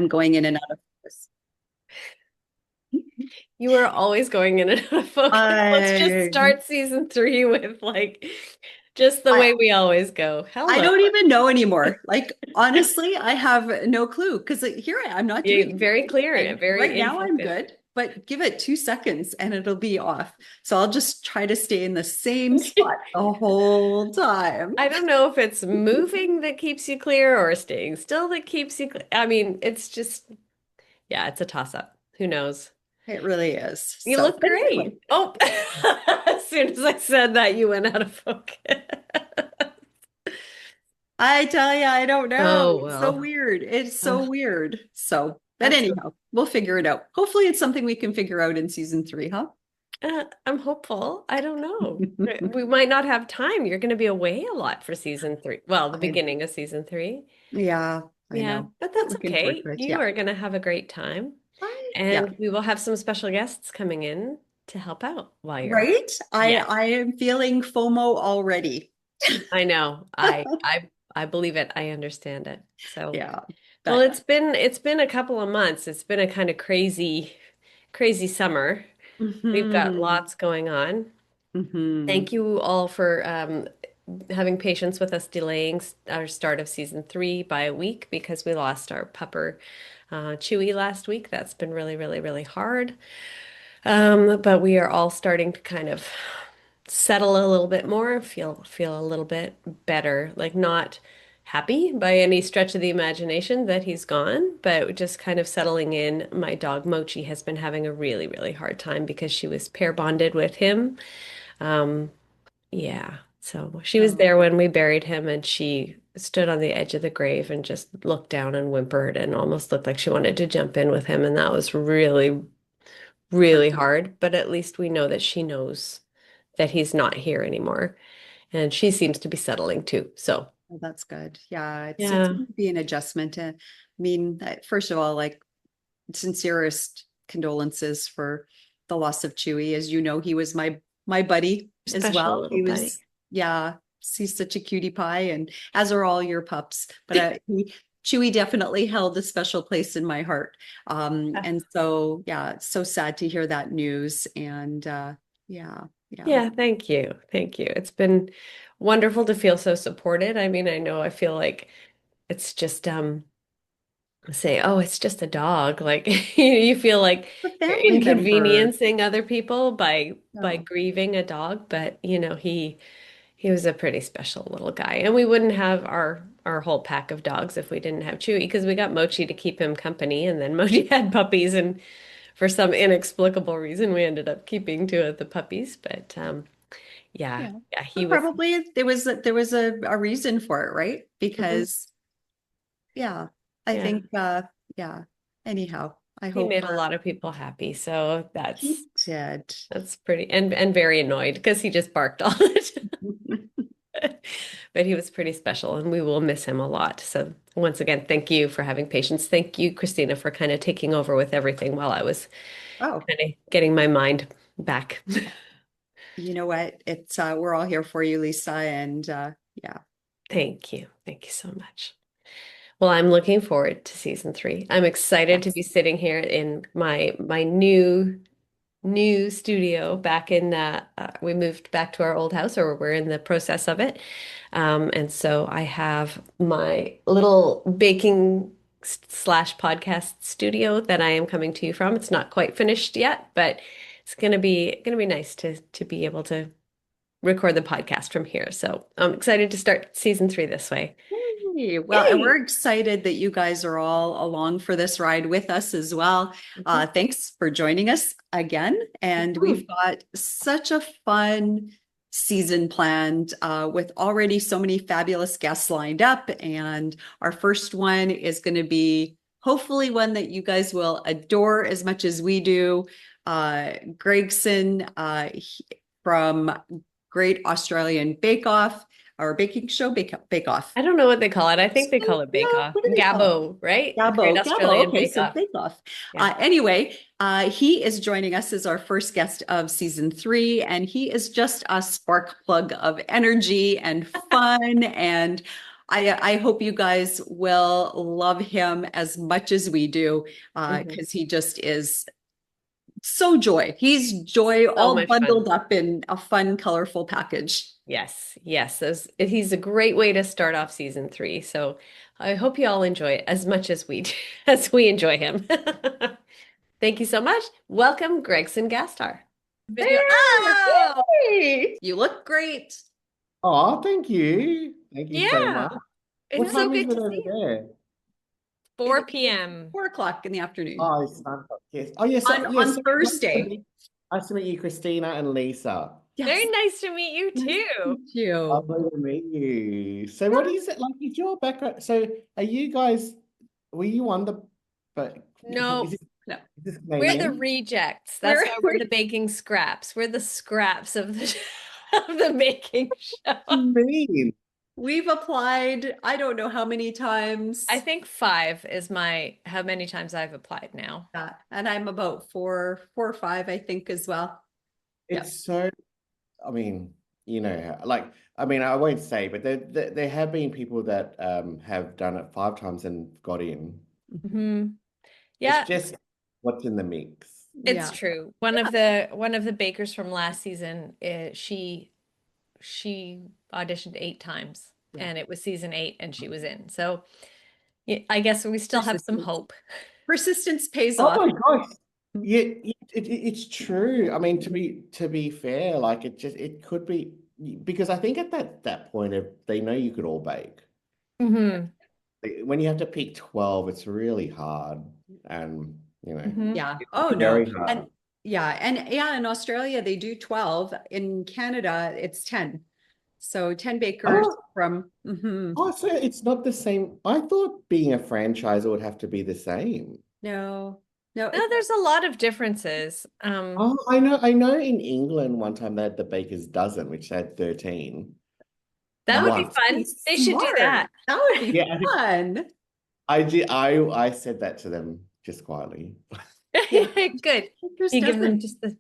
I'm going in and out of focus. You are always going in and out of focus. Let's just I, start season three with like just the I way we always go. I Hello. don't even know anymore. Like honestly, I have no clue because here I'm not doing You very anything, clear, and very right in now I'm focus. good. But give it 2 seconds and it'll be off. So I'll just try to stay in the same spot the whole time. I don't know if it's moving that keeps you clear or staying still that keeps you clear. I mean, it's just, yeah, it's a toss up. Who knows? It really is. You So, look but anyway, great. Oh, as soon as I said that, you went out of focus. I tell you, I don't know. Oh, It's so well. weird. It's so Uh, weird. So, but that's anyhow, we'll figure it out. Hopefully, it's something we can figure out in season three, huh? I'm hopeful. I don't know. We might not have time. You're going to be away a lot for season three. Well, the I, beginning of season three. yeah, I Yeah, know. but But that's looking forward okay. to it. You Yeah. are going to have a great time. Yeah. And we will have some special guests coming in to help out while you're away. Right? I Yes, I am feeling FOMO already. I know. I believe it. I understand it. So, Yeah. well, But it's been a couple of months. It's been a kind of crazy summer. We've got hmm lots going on. hmm Thank you all for having patience with us delaying our start of season three by a week because we lost our pupper Chewy last week. That's been really, really, really hard. But we are all starting to kind of settle a little bit more, feel a little bit better, like not happy by any stretch of the imagination that he's gone, but just kind of settling in. My dog Mochi has been having a really, really hard time because she was pair bonded with him. Um, yeah. So she was Oh, there when we buried him, and she stood on the edge of the grave and just looked down and whimpered and almost looked like she wanted to jump in with him. And that was really, really hard. hard. But at least we know that she knows that he's not here anymore. And she seems to be settling too. So, Well, that's good. Yeah, it's yeah, going to be an adjustment. I mean, first of all, like sincerest condolences for the loss of Chewy. As you know, he was my buddy as special well. little He buddy. was, yeah, he's such a cutie pie, and as are all your pups. But Chewy definitely held a special place in my heart. And so, yeah, it's so sad to hear that news. And yeah, yeah. Yeah, thank you. Thank you. It's been wonderful to feel so supported. I mean, I know I feel like it's just say, oh, it's just a dog. Like you feel like A you're family member. inconveniencing other people by No. grieving a dog, but he was a pretty special little guy. And we wouldn't have our whole pack of dogs if we didn't have Chewy because we got Mochi to keep him company and then Mochi had puppies and for some inexplicable reason we ended up keeping two of the puppies, but yeah, Yeah. yeah, he But was probably there was a reason for it, right? mhm, Because yeah, I yeah. think yeah. Anyhow, I He hope made a lot of people happy. So he did. that's pretty and very annoyed because he just barked all the time. But he was pretty special and we will miss him a lot. So once again, thank you for having patience. Thank you, Christina, for kind of taking over with everything while I was Oh, kind of getting my mind back. you know what? It's we're all here for you, Lisa, and yeah. Thank you. Thank you so much. Well, I'm looking forward to season three. I'm excited to Yes. be sitting here in my new studio back in we moved back to our old house or we're in the process of it. And so I have my little baking slash podcast studio that I am coming to you from. It's not quite finished yet, but it's gonna be nice to be able to record the podcast from here. So I'm excited to start season three this way. Yay. Well, and we're Yay! excited that you guys are all along for this ride with us as well. Mhm. Thanks for joining us again. And we've Mhm. got such a fun season planned with already so many fabulous guests lined up. And our first one is going to be hopefully one that you guys will adore as much as we do. Gregson from Great Australian Bake Off or Baking Show, Bake Off. I don't know what they call it. I think they So, call it Bake yeah, Off. what do they call it? Gabo, right? A Great Gabo. Australian Okay, Bake so Off. Bake Off. Yeah. Anyway, he is joining us as our first guest of season three, and he is just a spark plug of energy and fun. And I hope you guys will love him as much as we do, Mhm. because he just is so joy. He's joy So all much fun. bundled up in a fun, colorful package. Yes, yes. He's a great way to start off season three. So I hope you all enjoy it as much as we do, as we enjoy him. Thank you so much. Welcome, Gregson Gastar. Video. There! Oh, Yay! You look great. Oh, thank you. Thank you so yeah. much. What It's so time is good it to over see you. there? 4 It is p.m. 4 o'clock in the afternoon Oh, it's 9 o'clock. Yes. Oh, yes. on Yes. Thursday. Nice to meet you, Christina and Lisa. Very Yes, nice to meet you nice to too. meet you. Lovely to meet you. So, what is it like? Is your background? So, are you guys? Were you on the? But No, No, is this we're the Canadian? rejects. That's we're why we're the baking scraps. We're the scraps of the of the baking show. Mean. we've applied, I don't know how many times. I think 5 is my how many times I've applied now. Yeah, and I'm about four or five, I think, as well. Yeah. It's so. I mean, like I mean, I won't say, but there have been people that have done it 5 times and got in. Hmm. It's Yeah, just what's in the mix. it's Yeah. true. One of the bakers from last season, she auditioned 8 times, Yeah. and it was season 8, and she was in. So yeah, I guess we still have some Persistence. hope. Persistence pays Oh off. my gosh. Yeah, it's true. I mean, to be fair, like it could be because I think at that point if they know you could all bake. Hmm. When you have to pick 12, it's really hard. And Hmm. Yeah. it's Oh no. very hard. And in Australia they do 12. In Canada it's 10. So 10 bakers Oh, from mhm. oh, so it's not the same. I thought being a franchisor would have to be the same. No. No, No, there's a lot of differences. Oh, I know in England one time they had the baker's dozen, which had 13 That would be once. fun. They should do smart. that. That would be Yeah, fun. I did. I said that to them just quietly. Yeah. Good. Bakers You give them doesn't. just the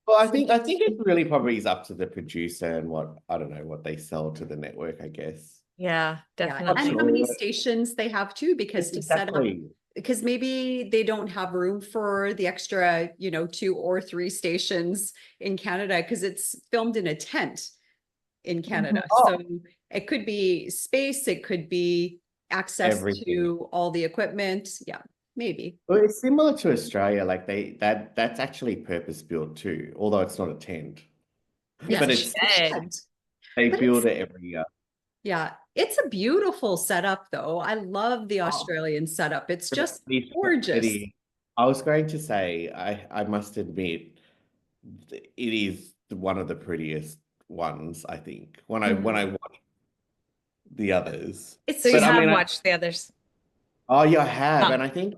Well, I think it really probably is up to the producer and what I don't know what they sell to the network, I guess. yeah, Yeah. And definitely. how many Absolutely. stations they have too, because to set up, Exactly. because maybe they don't have room for the extra, 2 or 3 stations in Canada because it's filmed in a tent in Canada. Oh, So it could be space, it could be access everything. to all the equipment. Yeah, maybe. Well, it's similar to Australia. Like that's actually purpose built too, although it's not a tent, Yes, but It's a it's it's a shed. shed. they But build it every year. yeah, it's a beautiful setup though. I love the Oh, Australian setup. It's just it's gorgeous. pretty. I was going to say, I must admit, it is one of the prettiest ones, I think, when I Mhm. watch the others. It's So you But I just have mean, watched the others. oh yeah, I have, and Some. I think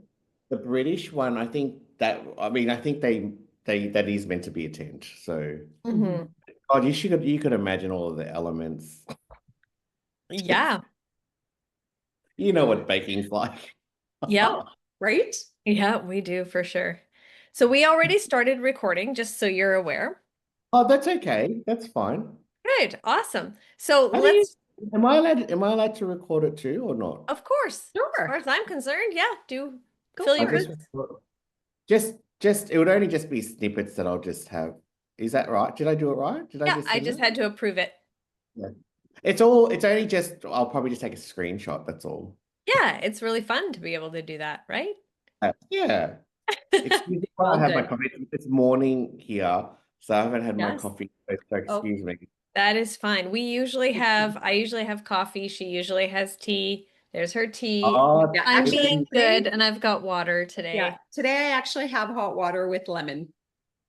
the British one, I think they that is meant to be a tent. So, Hmm. God, you could imagine all of the elements. Yeah. You know what baking's like. Yep. right. Yeah, we do for sure. So we already started recording, just so you're aware. Oh, that's okay. That's fine. Good. Awesome. So How do you, let's, am I allowed to record it too or not? of course, as far Sure. as I'm concerned, yeah, do Go fill I'll your for just it. words. just it would only just be snippets that I'll just have. Is that right? Did I do it right? Did I Yeah, just I send just it? had to approve it. Yeah. It's only just I'll probably just take a screenshot, that's all. Yeah, it's really fun to be able to do that, right? Yeah. Excuse me while I All have my good. coffee. It's morning here, so I haven't had my Yes. coffee. So Oh, excuse me. That is fine. I usually have coffee. She usually has tea. There's her tea. Oh, yeah. I'm it's Actually, being good, today, and I've got water yeah, today. today I actually have hot water with lemon.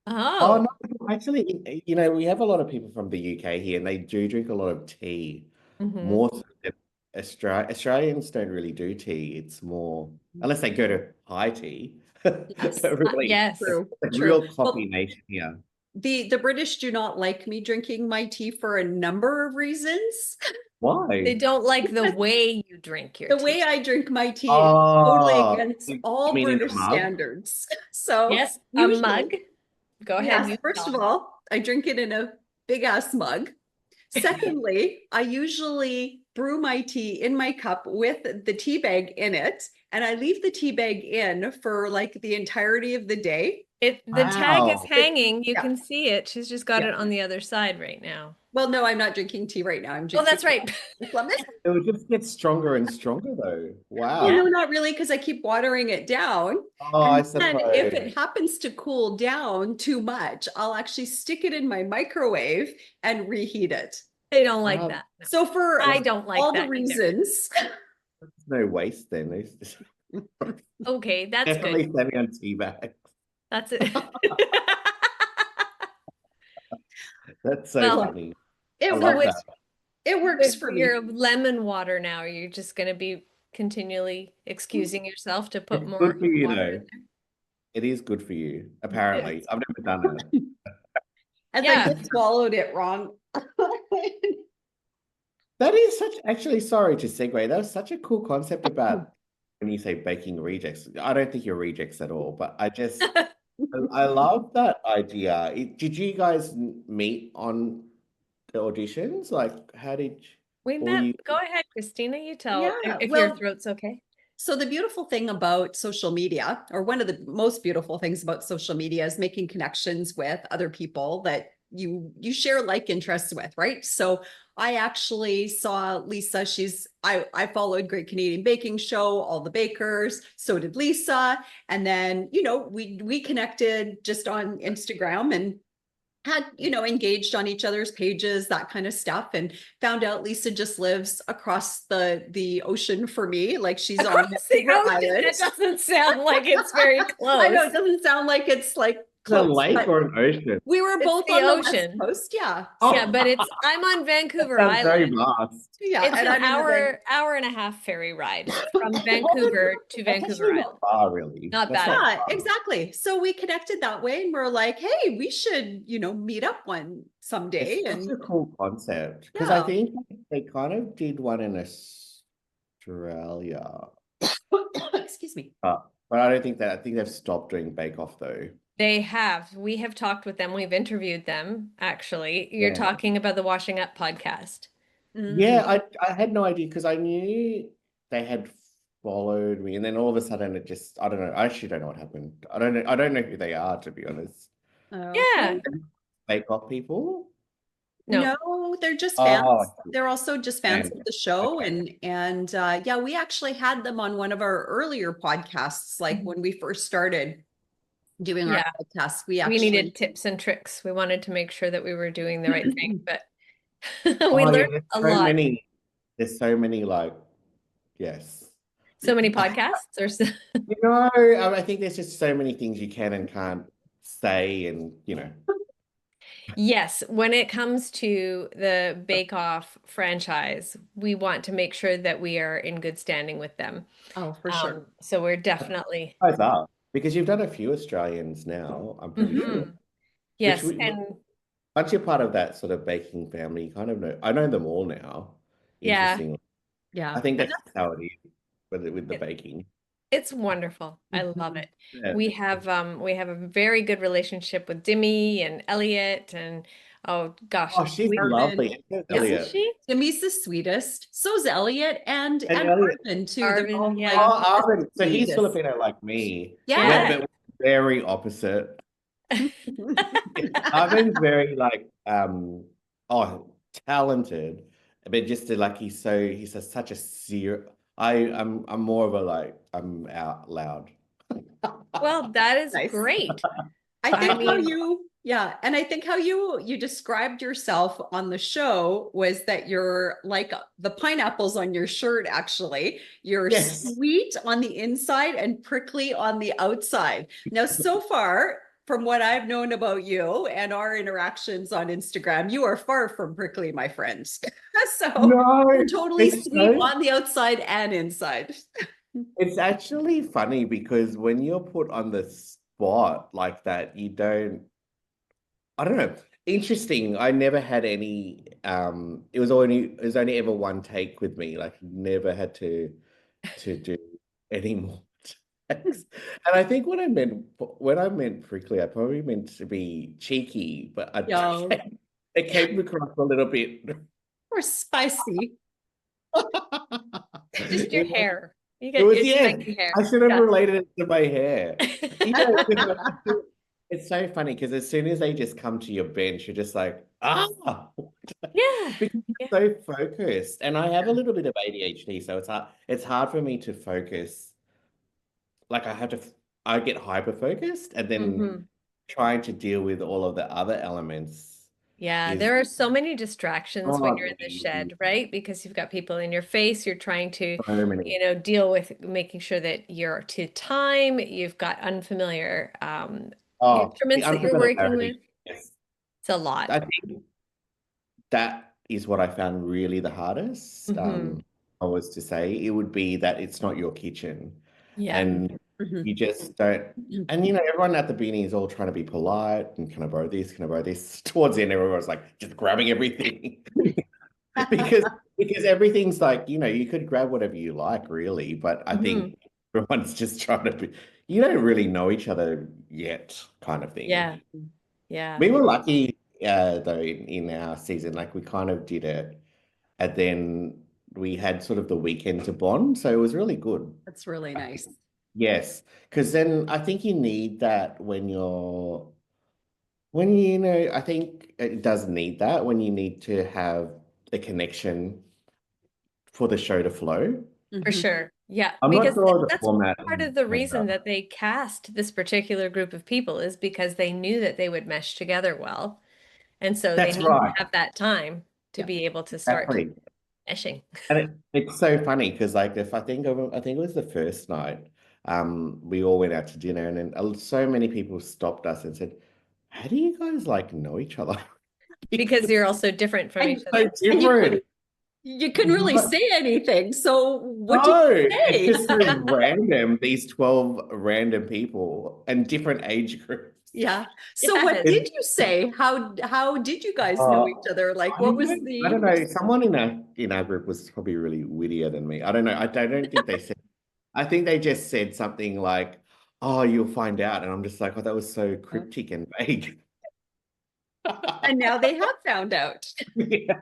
oh Oh. no, actually, we have a lot of people from the UK here, and they do drink a lot of tea. Hmm. More so than Australians don't really do tea. It's more unless they go to high tea. Yes, But really, Yes. true, it's a true. real coffee Well, nation here. the British do not like me drinking my tea for a number of reasons. They Why? don't like the Because way you drink your the tea. way I drink my tea is totally Oh, against you all mean in a British mug? standards. So Yes, a usually, mug. Go ahead, yes, you first tell of them. all, I drink it in a big ass mug. Secondly, I usually brew my tea in my cup with the tea bag in it, and I leave the tea bag in for like the entirety of the day. The tag is Wow. hanging. You Yeah. can see it. She's just got Yeah. it on the other side right now. Well, no, I'm not drinking tea right now. I'm Oh, drinking that's right. lemon. It would just get stronger and stronger though. Well, Wow. no, not really, because I keep watering it down. Oh, And I then if suppose. it happens to cool down too much, I'll actually stick it in my microwave and reheat it. I don't like Um, that. No. So for I don't like all the that either. reasons, there's no waste then. There's Okay, that's definitely good. plenty on tea bags. That's it. That's so Well, funny. I it so love works. that. It works with for me. your lemon water now, you're just going to be continually excusing yourself to put It's more good for you water though. in there. It is good for you, It apparently. is. I've never done it. As I Yeah. just swallowed it wrong. That is such, actually, sorry to segue. That was such a cool concept about when you say baking rejects. I don't think you're rejects at all, but I love that idea. Did you guys meet on the auditions? Like, how did, We or met. you, Go ahead, Christina. You tell Yeah, if your well, throat's okay. so the beautiful thing about social media, or one of the most beautiful things about social media, is making connections with other people that you share like interests with, right? So I actually saw Lisa. I followed Great Canadian Baking Show, all the bakers. So did Lisa, and then we connected just on Instagram and had engaged on each other's pages, that kind of stuff, and found out Lisa just lives across the ocean for me, like she's on Across the Vancouver ocean. Island. That doesn't sound like it's very I know close. it doesn't sound like it's like the close, lake but or an ocean? we were It's both the on the West ocean. Coast. Yeah. Yeah, but I'm on Vancouver Sounds very Island. vast. Yeah, It's and an I'm in the hour and a half ferry ride from Well, Vancouver to that's Vancouver actually Island. not far, really. Not That's bad. not Yeah, far. exactly. So we connected that way, and we're like, hey, we should meet up one someday. It's such And a cool concept because I yeah. think they kind of did one in Australia, Excuse me. but I don't think that. I think they've stopped doing Bake Off though. They have. We have talked with them. We've interviewed them, actually. You're Yeah. talking about the Washing Up podcast. Yeah, I had no idea because I knew they had followed me, and then all of a sudden it just, I don't know. I actually don't know what happened. I don't know who they are, to be honest. Oh. Yeah. Bake Off people? No. No, they're just Oh, fans. I see. They're also just fans Fans. of the show. Okay. And yeah, we actually had them on one of our earlier podcasts, like when we first started doing our Yeah. podcast. We actually needed tips and tricks. We wanted to make sure that we were doing the right thing, but we Oh, yeah, learned there's a so lot. many. There's so many, like, yes. So many podcasts or so. I think there's just so many things you can and can't say, and Yes, when it comes to the Bake Off franchise, we want to make sure that we are in good standing with them. Oh, for sure. So we're definitely. guys are because you've done a few Australians now. I'm pretty sure. Mhm. Yes, Which and once you're part of that sort of baking family, you kind of know. I know them all now. yeah, Interestingly, Yeah. I think that's how it is with the baking. it's wonderful. I love it. Yeah. We have a very good relationship with Dimmy and Elliot and oh gosh, Oh, she's Arvin. lovely. isn't Elliot. she? Demi's the sweetest. So's Elliot and Elliot. Arvin too. They're Arvin, all yeah. like Oh, Arvin. So he's sweetest. Filipino like me. Yeah. But very opposite. Arvin's very like talented, but just like he's such a serious. I'm more of a like I'm out loud. Well, that is Nice. great. I think how mean- and I think how you described yourself on the show was that you're like the pineapples on your shirt, actually. You're Yes. sweet on the inside and prickly on the outside. Now, so far, from what I've known about you and our interactions on Instagram, you are far from prickly, my friends. So No, you're totally it's sweet so- on the outside and inside. It's actually funny because when you're put on the spot like that, I don't know. Interesting. I never had any. It was only ever one take with me. Like never had to do any more takes. And I think when I meant prickly, I probably meant to be cheeky, but Yo. It came across a little bit. Or spicy. Just your hair. You It got was, your yes. spiky hair. I should have Yeah. related it to my hair. You know, 'cause it's so funny because as soon as they just come to your bench, you're just like, Yeah. because Yeah. you're so focused. And I have a little bit of ADHD, so it's hard for me to focus. Like I get hyper focused, and then Hmm. trying to deal with all of the other elements Yeah, is there are so many distractions when not you're in the easy. shed, right? Because you've got people in your face, you're trying to, So many. deal with making sure that you're to time, you've got unfamiliar Oh, the instruments that you're working with. unfamiliarity. Yes. It's a lot. I think that is what I found really the hardest. Hmm. I was to say it would be that it's not your kitchen, Yeah. and Mhm. you just don't. And everyone at the beginning is all trying to be polite and can I borrow this? Can I borrow this? Towards the end, everyone's like just grabbing everything because everything's like you could grab whatever you like, really. But I Hmm. think everyone's just trying to be. You don't really know each other yet, kind of thing. Yeah. Yeah. We were lucky, though, in our season. Like we kind of did it, and then we had sort of the weekend to bond, so it was really good. That's really nice. Yes, because then I think you need that when I think it does need that when you need to have a connection for the show to flow. For Mhm. sure. Yeah, I'm not because sure the that's format part of the has reason that. that they cast this particular group of people is because they knew that they would mesh together well. And so they That's need to right, have that time to Yeah. be able to start exactly. meshing. And it's so funny because like if I think it was the first night, we all went out to dinner and then so many people stopped us and said, "How do you guys like know each other?" Because Because you're also different from each it's so other. And different. you couldn't really say anything. So what did No, you it's say? just so random, these 12 random people and different age groups. Yeah. So what Yes. did you say? How did you guys know Uh, each other? Like I what was I the don't know. Someone in our group was probably really wittier than me. I don't know. I don't think they said. I think they just said something like, "Oh, you'll find out," and I'm just like, "Oh, that was so cryptic and vague." and now they have found out. Yeah.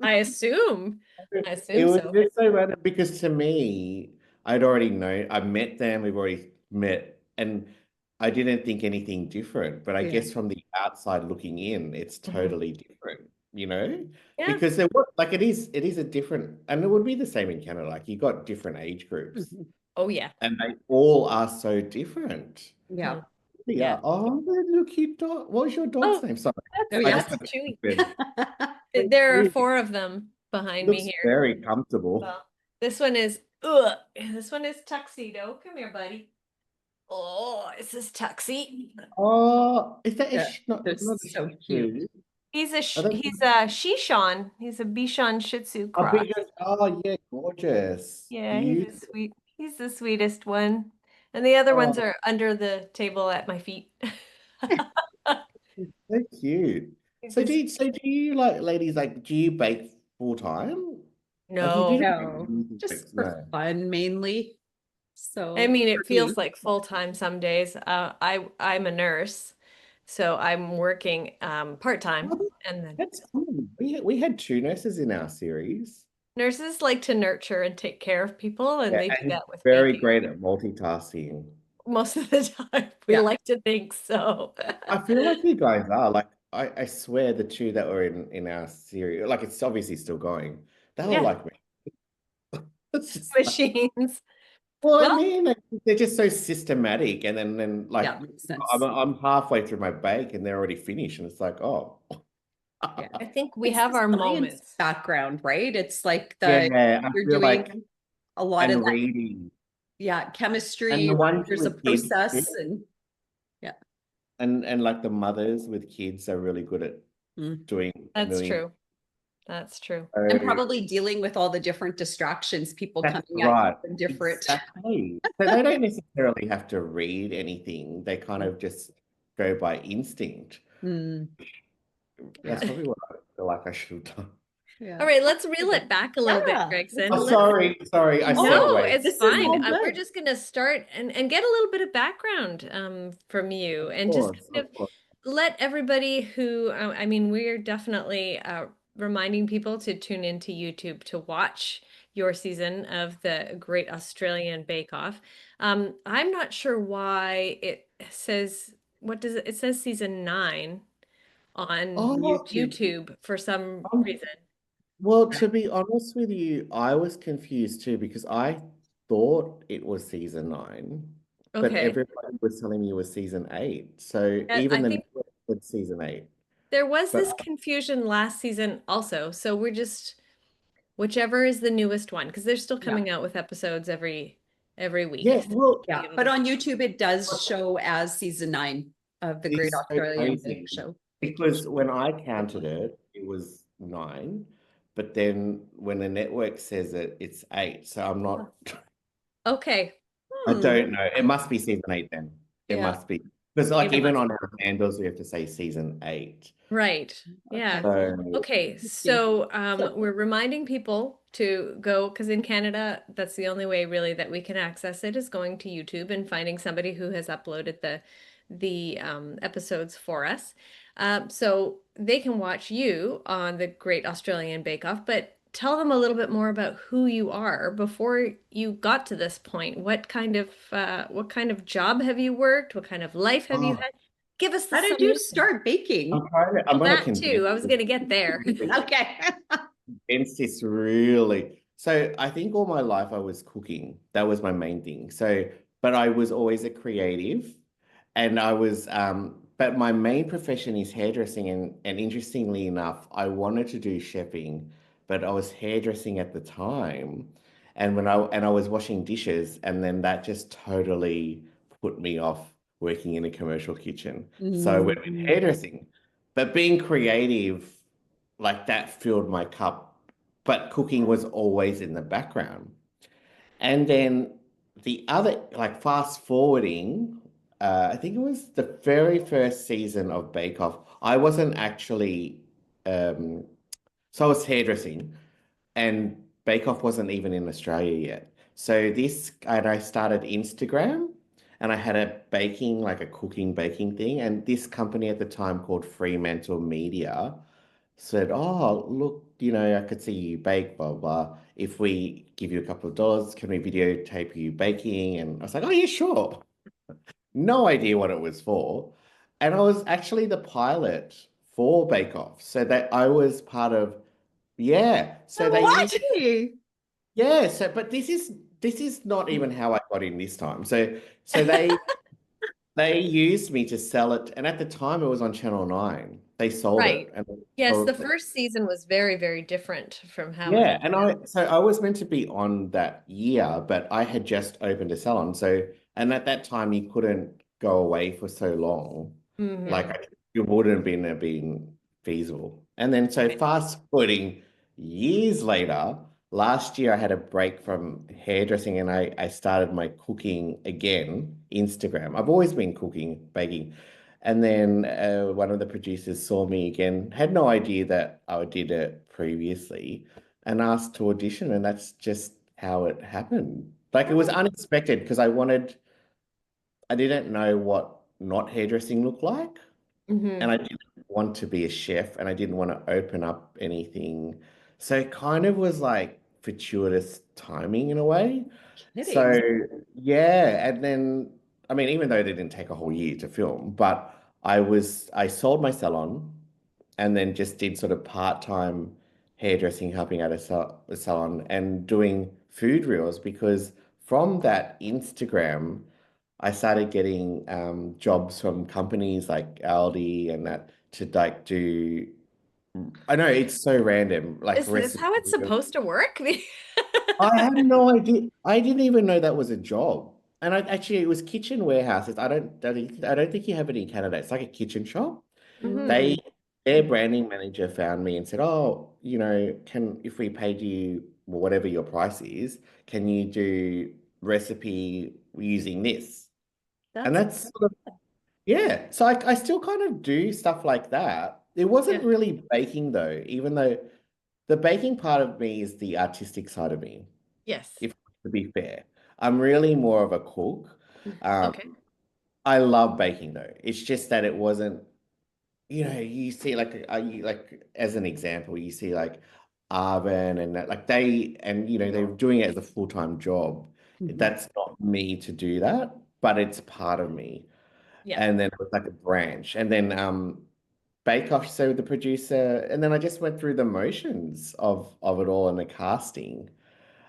I assume. I It assume was so. just so random because to me, I'd already known, I met them, we've already met, and I didn't think anything different. But I Yeah. guess from the outside looking in, it's Mhm. totally different. Yeah. Because there were like it is a different, and it would be the same in Canada. Like you got different age groups, Mhm. Oh yeah. and they all are so different. Yeah. Mhm. Yeah. Yeah. Oh, the little cute dog. What was your dog's Oh, name? Sorry, Oh I yeah. just that's had a Chewy. question. There are He 4 of them behind me looks here. very comfortable. Well, this one is Tuxedo. Come here, buddy. Oh, this is Tuxie. Oh, is that a Yeah. not They're not a so Shih cute. Tzu? Are He's a Shishon. He's a Bichon Shih Tzu a cross. bigger? Oh yeah, gorgeous, Yeah, beautiful. he's the sweetest one. And the other ones Oh, are under the table at my feet. so cute. He's So just do you like ladies like do you bake full time? Like you no. No, do just bake? for No. fun mainly. I So mean, for it feels me, like full time some days. I'm a nurse, so I'm working part time, Oh, and then that's cool. We had two nurses in our series. nurses like to nurture and take care of people, and Yeah, they do and that with very baking great at multitasking. most of the time. We yeah. like to think so. I feel like you guys are like I swear the two that were in our series, like it's obviously still going. They were Yeah, like me. It's just like, machines. well, I Well, mean, like, they're just so systematic, and then like Yeah, makes I'm sense. I'm halfway through my bake and they're already finished, and it's like, oh, Yeah. I think we It's have the our science moments. background, right? It's like yeah, I you're feel like doing a lot of and that, reading yeah, and chemistry, the where ones there's a with kids too, process and yeah. and like the mothers with kids are really good at Mm. doing That's million. true. That's true. And So probably dealing with all the different distractions, people that's coming at you right. from different. Exactly. So they don't necessarily have to read anything. They kind Mm. of just go by instinct. Mm. That's Yeah. probably what I feel like I should have done. Yeah. All right, let's reel it back a little bit, Yeah. Gregson. Oh, Let's sorry, I No, No, segued. it's this is fine. all We're good. just going to start and get a little bit of background from you Of and just course, kind of of course. let everybody who, I mean, we're definitely reminding people to tune into YouTube to watch your season of the Great Australian Bake Off. I'm not sure why it says, what does it says season 9 on Oh, YouTube for some um, reason. well, to be honest with you, I was confused too because I thought it was season 9, but Okay. everybody was telling me it was season 8. So I even the think network said season 8. there was But this confusion last season also. So we're just whichever is the newest one, because they're still Yeah. coming out with episodes every yeah, week. So well, Yeah, but on YouTube, it does show as season 9 of the Great it's so Australian Bake crazy Show. because when I counted it, it was 9, but then when the network says it, it's 8. So I'm not, Okay. I Hmm. don't know. It must be season 8 then. It Yeah. must be. Because like It even must. on our handles, we have to say season 8. Right. Okay. Yeah. So Okay. Interesting. So So, we're reminding people to go because in Canada, that's the only way really that we can access it is going to YouTube and finding somebody who has uploaded the episodes for us. So they can watch you on the Great Australian Bake Off, but tell them a little bit more about who you are before you got to this point. What kind of job have you worked? What kind of life have you oh, had? Give us the how did you summary. start baking? I'm Well, going to that condense too. I was this going to get there. Okay. condense this really. So I think all my life I was cooking. That was my main thing. So, but I was always a creative. And I was, but my main profession is hairdressing, and interestingly enough, I wanted to do chefing, but I was hairdressing at the time, and I was washing dishes, and then that just totally put me off working in a commercial kitchen. So I went with Mhm. hairdressing, but being creative, like that filled my cup, but cooking was always in the background. And then the other, like fast forwarding, I think it was the very first season of Bake Off. I wasn't actually, um, so I was hairdressing, and Bake Off wasn't even in Australia yet. So and I started Instagram, and I had a baking, like a cooking baking thing, and this company at the time called Fremantle Media said, "Oh, look, I could see you bake, blah, blah. If we give you a couple of dollars, can we videotape you baking?" And I was like, "Oh, yeah, sure." No idea what it was for. And I was actually the pilot for Bake Off. So that I was part of, yeah. So they What? used, yeah. So, but this is not even how I got in this time. So they used me to sell it. And at the time it was on Channel 9. They sold Right. it. And Yes, the so first season was very, very different from how it is yeah, and now. I was meant to be on that year, but I had just opened a salon. So and at that time you couldn't go away for so long. Like Hmm. it wouldn't have been feasible. And then so Right. fast forwarding years later, last year I had a break from hairdressing and I started my cooking again, Instagram. I've always been cooking, baking. And then one of the producers saw me again, had no idea that I did it previously, and asked to audition, and that's just how it happened. Like it was unexpected because I didn't know what not hairdressing looked like, and Hmm. I didn't want to be a chef, and I didn't want to open up anything. So it kind of was like fortuitous timing in a way. So Kidding. yeah, and then I mean, even though they didn't take a whole year to film, but I sold my salon and then just did sort of part-time hairdressing, helping out a salon and doing food reels because from that Instagram, I started getting jobs from companies like Aldi and that to like do. I know it's so random, like Is this recipe how it's reels. supposed to work? I had no idea. I didn't even know that was a job. And it was kitchen warehouses. I don't think you have it in Canada. It's like a kitchen shop. Hmm. They Mm. their branding manager found me and said, "Oh, can if we paid you whatever your price is, can you do recipe using this?" And That's that's sort of, yeah. So I still kind of do stuff like that. It wasn't Yeah. really baking though, even though the baking part of me is the artistic side of me, Yes. if to be fair. I'm really more of a cook. Okay. I love baking though. It's just that it wasn't. you see like as an example, you see like Arvin and that, like they're doing it as a full-time job. Mhm. That's not me to do that, but it's part of me. Yeah. And then it was like a branch. And then Bake Off, so the producer, and then I just went through the motions of it all and the casting.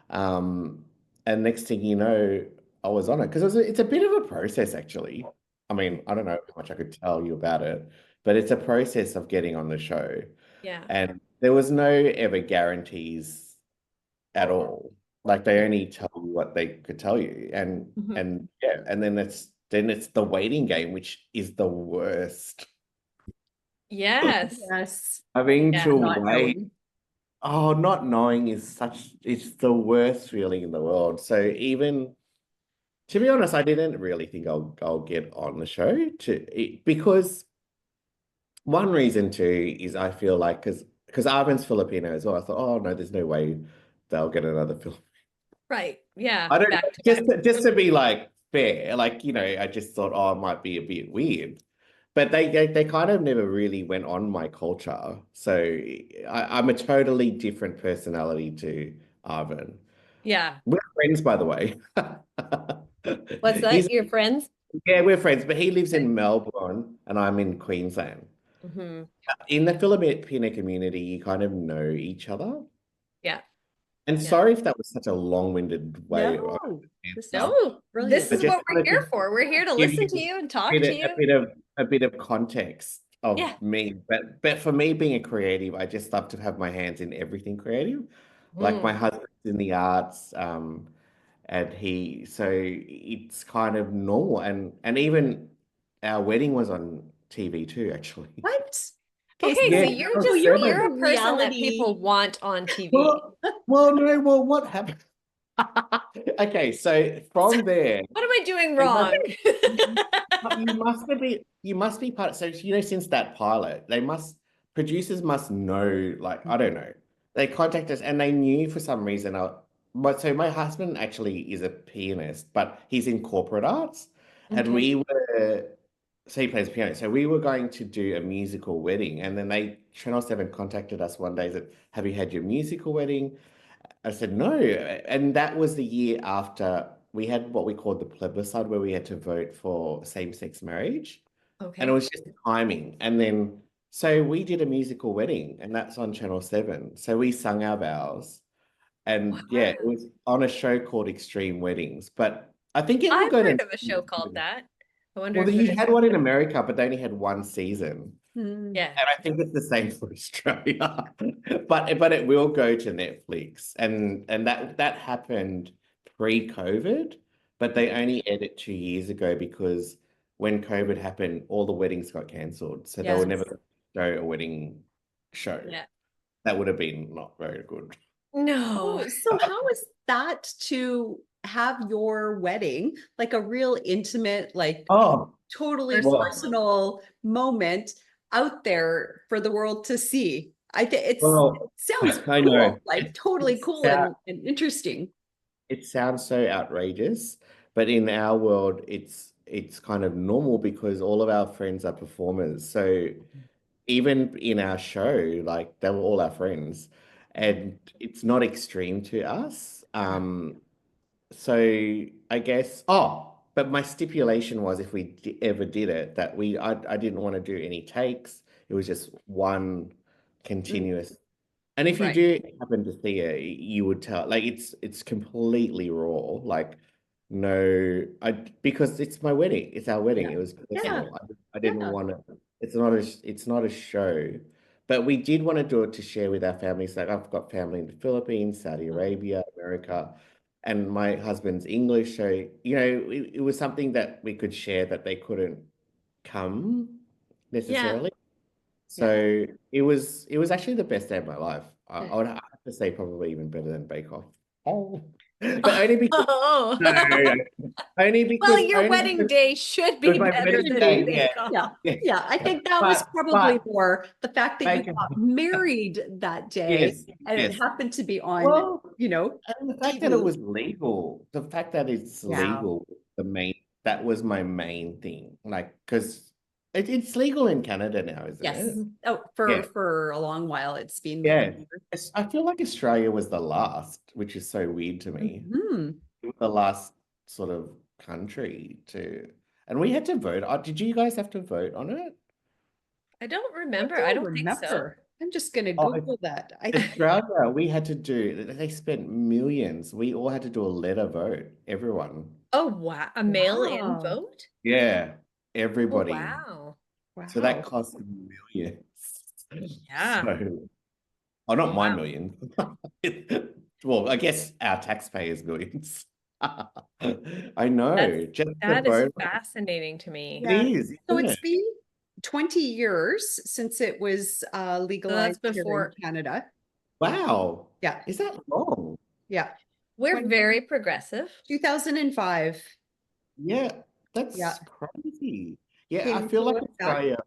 Um, and next thing you know, I was on it because it's a bit of a process actually. I mean, I don't know how much I could tell you about it, but it's a process of getting on the show. Yeah. And there was no ever guarantees at all. Like they Yeah. only tell you what they could tell you. And Mhm. and yeah, and then it's the waiting game, which is the worst. Yes. Yes, Having Yeah. to not wait. knowing. Oh, not knowing it's the worst feeling in the world. So even to be honest, I didn't really think I'll get on the show because one reason too is I feel like because Arvin's Filipino as well. I thought, oh no, there's no way they'll get another film. Right. Yeah. I don't know, Back to back. just to be like fair, like I just thought, oh, it might be a bit weird. But they kind of never really went on my culture. So I'm a totally different personality to Arvin. Yeah. We're friends, by the way. What's He's that? Your friends? Yeah, we're friends, but he lives in Melbourne and I'm in Queensland. Hmm. In the Filipino community, you kind of know each other. Yeah. And Yeah. sorry if that was such a long-winded way of No, this is answer, No, this but is brilliant. just what we're wanted here to for. We're here to give listen you to you and a talk bit to of, a you. bit of a bit of context Yeah. of me. But for me being a creative, I just love to have my hands in everything creative. Like my Mm. husband's in the arts, and so it's kind of normal. And even our wedding was on TV too, actually. What? Okay, Okay, Yeah, so so Channel you're you're like a a 7. person that reality. people want on TV. Well, what happened? Okay, so from there, What am I doing they must, wrong? you must be part. So since that pilot, producers must know. Like I don't know, they contact us and they knew for some reason. But so my husband actually is a pianist, but he's in corporate arts, and Okay. we were. So he plays piano. So we were going to do a musical wedding, and then Channel 7 contacted us one day and said, "Have you had your musical wedding?" I said no, and that was the year after we had what we called the plebiscite, where we had to vote for same-sex marriage, and it Okay. was just timing. And then so we did a musical wedding, and that's on Channel 7. So we sung our vows, and yeah, it Wow. was on a show called Extreme Weddings. But I think it will I've go to. heard of a show called that. I wonder Well, if it you is. had one in America, but they only had one season. Hmm. Yeah. And I think it's the same for Australia, but it will go to Netflix, and that happened pre-COVID, but they only aired it 2 years ago because when COVID happened, all the weddings got cancelled, so they were Yes. never going to show a wedding show. Yeah. That would have been not very good. No. Oh, so how is that to have your wedding, like a real intimate, like Oh, totally Personal well, moment. personal moment out there for the world to see? I think it well, sounds I know. cool, like totally It's cool and interesting. It sounds so outrageous, but in our world, it's kind of normal because all of our friends are performers. So even in our show, like they were all our friends, and it's not extreme to us. Yeah. So I guess, but my stipulation was if we ever did it, that I didn't want to do any takes. It was just one Mm, continuous, and if you right. do happen to see it, you would tell. Like it's completely raw. Like no, I because it's my wedding. It's our wedding. Yeah. It was Yeah. personal. I didn't Yeah. want to. It's not a show, but we did want to do it to share with our families. Like I've got family in the Philippines, Saudi Mhm. Arabia, America, and my husband's English. So it was something that we could share that they couldn't come Yeah. necessarily. Yeah. So it was actually the best day of my life. I Good. would have to say probably even better than Bake Off. Oh, but only because Oh. no, only Well, because your only wedding because day should it was be my better wedding than day. Indeed. Yeah, Bake Off. Yeah. yeah. Yeah. I think that was probably But more the fact that you Bake got Off, married that day yes, and it yes. happened to be on, Well, and the fact that it TV. was legal, the fact that it's Yeah. legal, that was my main thing. Like, because It's legal in Canada now, isn't Yes. it? Oh, Yeah. for a long while it's been. Yeah. I feel like Australia was the last, which is so weird to me. Mhm. The last sort of country to, and we had to vote. Did you guys have to vote on it? I don't I remember. I don't don't think so. remember. I'm just gonna Oh, Google that. Australia, we had to do, they spent millions. We all had to do a letter vote, everyone. Oh, wow. A mail-in Wow. vote? Yeah, Oh, everybody. wow. So that Wow. cost millions. Yeah. So, oh, not my Wow. million. Well, I guess our taxpayers' millions. I That's know. Just the that is vote. fascinating to me. It Yeah. is, So isn't it's it? been 20 years since it was So that's legalized here in before Canada. Wow. Yeah. Is that long? Yeah. we're 20 very progressive. 2005. Yeah, Yeah. that's crazy. Yeah, I Came feel to like us back.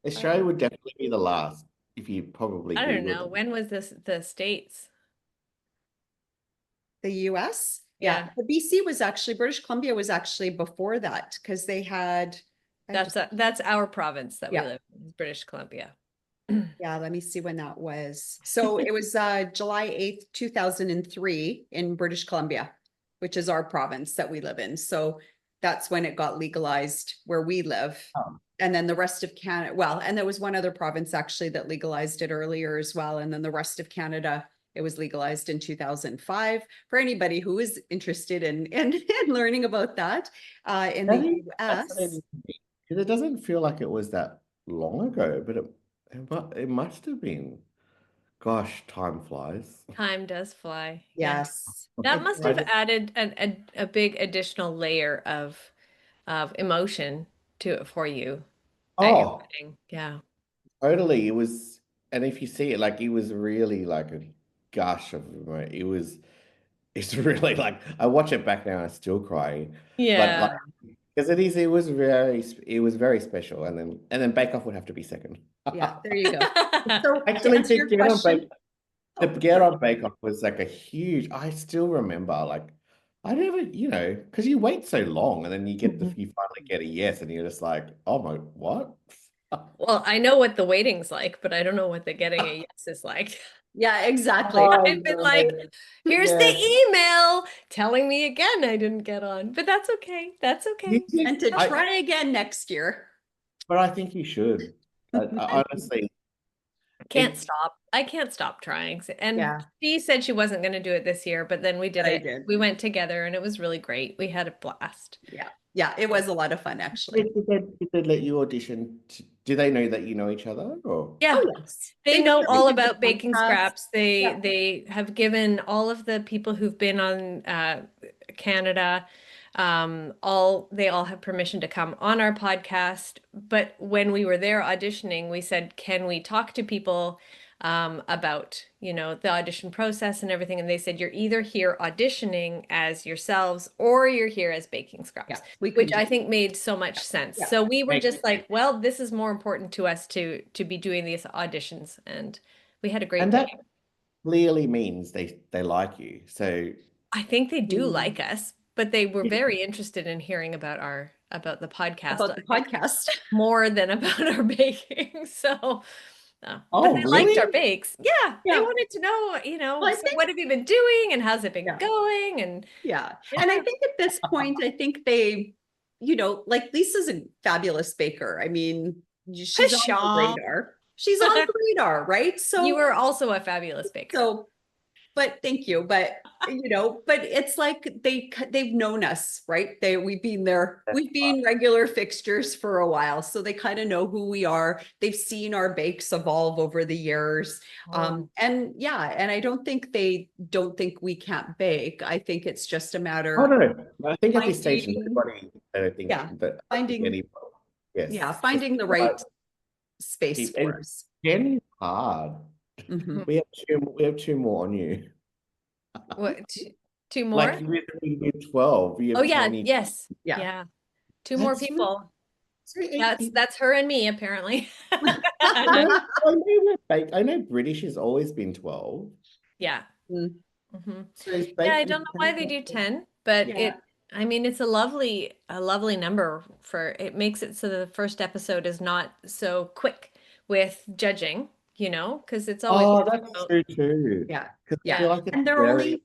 Australia would definitely be the last if you probably I don't Googled know. it. When was this the States? The US? Yeah. Yeah, The BC was actually, British Columbia was actually before that because they had, that's our province that we yeah. live in, is British Columbia. Yeah, let me see when that was. So it was July 8th, 2003 in British Columbia, which is our province that we live in. So that's when it got legalized where we live. Oh. And then the rest of Canada, well, and there was one other province actually that legalized it earlier as well. And then the rest of Canada, it was legalized in 2005. For anybody who is interested in learning about that, in That the is US. fascinating to me because it doesn't feel like it was that long ago, but it must have been. Gosh, time flies. Time does fly. Yeah. Yes, That it must I have did. just, added a big additional layer of emotion to it for you at your oh, wedding. Yeah. totally. It was, and if you see it, like it was really like a gush of it was. It's really like I watch it back now and I'm still crying, but like Yeah. because it was very special, and then Bake Off would have to be second. Yeah, there you go. So to Actually, answer your question, To oh, get sorry. on Bake Off was like a huge. I still remember, like, I never, because you wait so long, and then you finally get a yes, and you're just like, oh my, what? Well, I know what the waiting's like, but I don't know what the getting a yes is like. Yeah, exactly. Oh I've been like, no, here's yes. the email telling me again I didn't get on, but that's okay. That's You okay. And think to try again next year. but I think you should. I honestly, Can't it. stop. I can't stop trying. And Yeah, she said she wasn't going to do it this year, but then we did I it. did. We went together and it was really great. We had a blast. Yeah. Yeah, it was a lot of fun actually. Did they let you audition? Do they know that you know each other, or? Yeah. Oh, yes. They They know know that we all did the about baking podcast. scraps. Yeah. They have given all of the people who've been on Canada they all have permission to come on our podcast. But when we were there auditioning, we said, can we talk to people about, the audition process and everything? And they said, you're either here auditioning as yourselves or you're here as baking Yeah, scraps, we which could I do. think made so much sense. Yeah. So we were Make just like, well, this is more important to us to be doing these auditions, and we had a great And that day. clearly means they like you. So I think they do Mm. like us, but they were very interested in hearing about the podcast, About the podcast. more than about our baking. So, but oh, they liked really? our bakes. Yeah, they Yeah. wanted to know, Well, I so think, what have you been doing and how's it been yeah. going? And Yeah. And I yeah, think at this point, I think they, like Lisa's a fabulous baker. I mean, she's on the pshaw. radar. She's on the radar, right? You were also a fabulous baker. So, but thank you. But but it's like they've known us, right? We've been there, we've been regular fixtures for a while. So they kind of know who we are. They've seen our bakes evolve over the years. Oh. And yeah, and I don't think they don't think we can't bake. I think it's just a Oh matter no, no. I think at this stage, finding, nobody. I don't think yeah, that I think finding, anybody. yeah, Yes, finding the right space and for us. Jen is hard. Mhm. We have two more on you. What, two Like more? with 12, you Oh have yeah, 20. yes. Yeah. Yeah. Two more That's people. so That's her and me apparently. I know British has always been 12. Yeah. Mm, Hmm. So is Yeah, I bacon don't know why they do 10, but yeah. I mean, it's a lovely number for it makes it so the first episode is not so quick with judging, you know, because it's always Oh, that's about, true too. Yeah. Because I Yeah. feel like it's And they're very.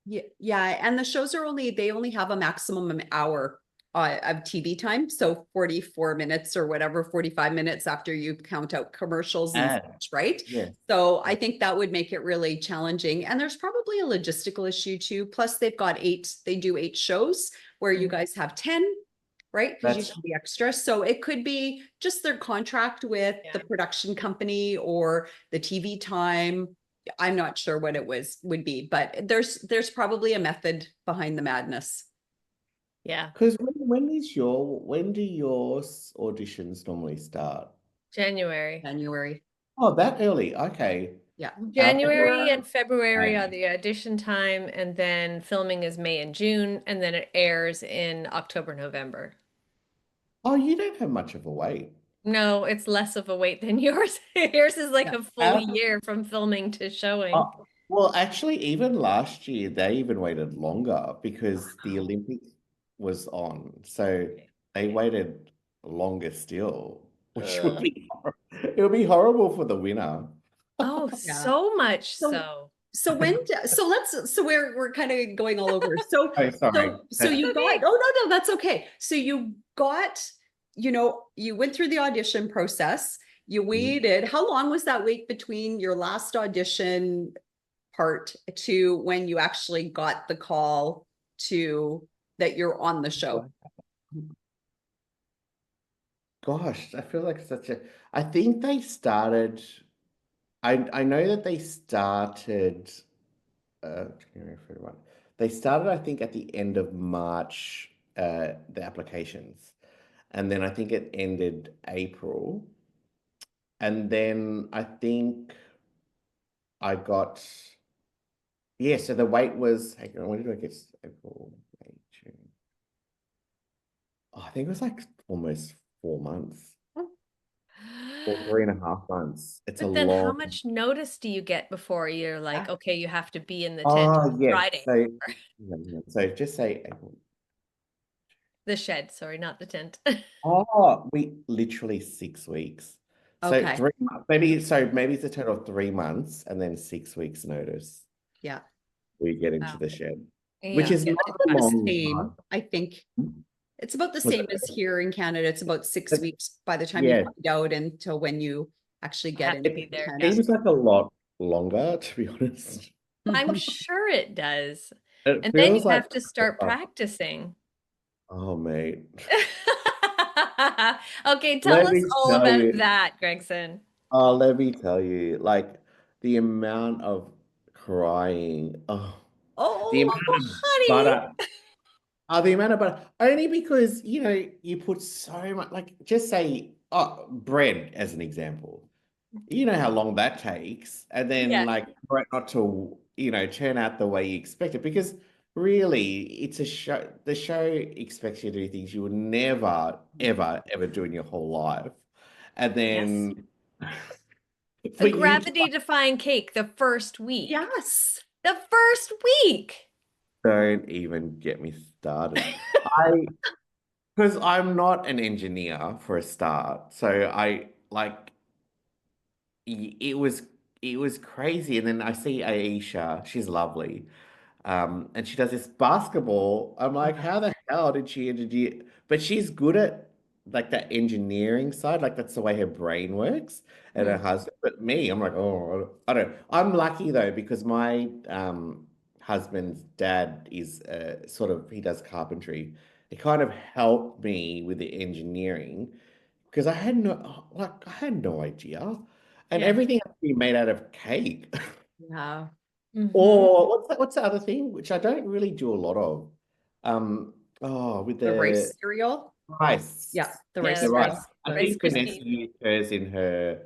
only, yeah. And the shows are only, they only have a maximum hour of TV time. So 44 minutes or whatever, 45 minutes after you count out commercials and such, right? Yeah. So I Yeah. think that would make it really challenging. And there's probably a logistical issue too. Plus they've got they do 8 shows where you guys have 10, right? Because you That's have the extra. So it could be just their contract with the production company or the TV time. I'm not sure what it would be, but there's probably a method behind the madness. yeah, because when do your auditions normally start? January. January. Oh, that early. Okay. Yeah. January and February are May. the audition time, and then filming is May and June, and then it airs in October, November. Oh, you don't have much of a wait. No, it's less of a wait than yours. Yours is like Yeah. a full year from filming to showing. Well, actually, even last year, they even waited longer because the Olympics was on. So they waited longer still, which would Ugh. be it would be horrible for the winner. Oh, Yeah. so much So so. so we're kind of going all over. So Oh, sorry. so you got, Okay. oh no, that's okay. So you got, you went through the audition process, you waited. How long was that wait between your last audition part to when you actually got the call to that you're on the show? Gosh, I feel like I think they started. I know that they started. January, February. They started, I think, at the end of March. The applications, and then I think it ended April, and then I think I got. Yeah, so the wait was. Hang on, when did I get April, May, June? Oh, I think it was like almost 4 months or 3.5 months. It's a But then how long. much notice do you get before you're like, Yeah. okay, you have to be in the tent Oh, yes. Friday? So, so just say April. The shed, sorry, not the tent. Oh, we literally 6 weeks. So Okay. 3 months, maybe it's a total of 3 months and then 6 weeks notice Yeah. we get into Wow. the shed, which Yeah. is Yeah, not it's a about the long same. time. I think it's about the Was same as it- here in Canada. It's about 6 weeks by the time you Yeah, find out until when you actually get Have to into be the there. tent. Yeah. seems like a lot longer, to be honest. I'm sure it does. It And then you feels like, have to start practicing. oh, mate. Okay, tell Let us me all tell about you. that, Gregson. Oh, let me tell you, like the amount of crying. Oh, the Oh, amount of Honey. butter. The amount of butter, only because you put so much, like just say bread as an example. You know how long that takes, and then Yeah. like for it not to turn out the way you expect it, because really it's a show. The show expects you to do things you would never ever ever do in your whole life, and Yes. then A for you to gravity-defying cake the first week. yes. The first week. don't even get me started. I Because I'm not an engineer for a start, so I like it was crazy. And then I see Aisha, she's lovely, and she does this basketball. I'm like, how the hell did she engineer? But she's good at like that engineering side, like that's the way her brain works, and her husband. But me, I'm like, oh, I don't. I'm lucky though because my husband's dad is sort of he does carpentry. It kind of helped me with the engineering because I had no idea, and Yeah. everything has to be made out of cake. Yeah. Hmm. Or what's the other thing, which I don't really do a lot of? With The the rice cereal. rice. Yeah. The Yeah, rice The the rice. cereal. Rice, I Rice think Vanessa Krispies. used hers in her,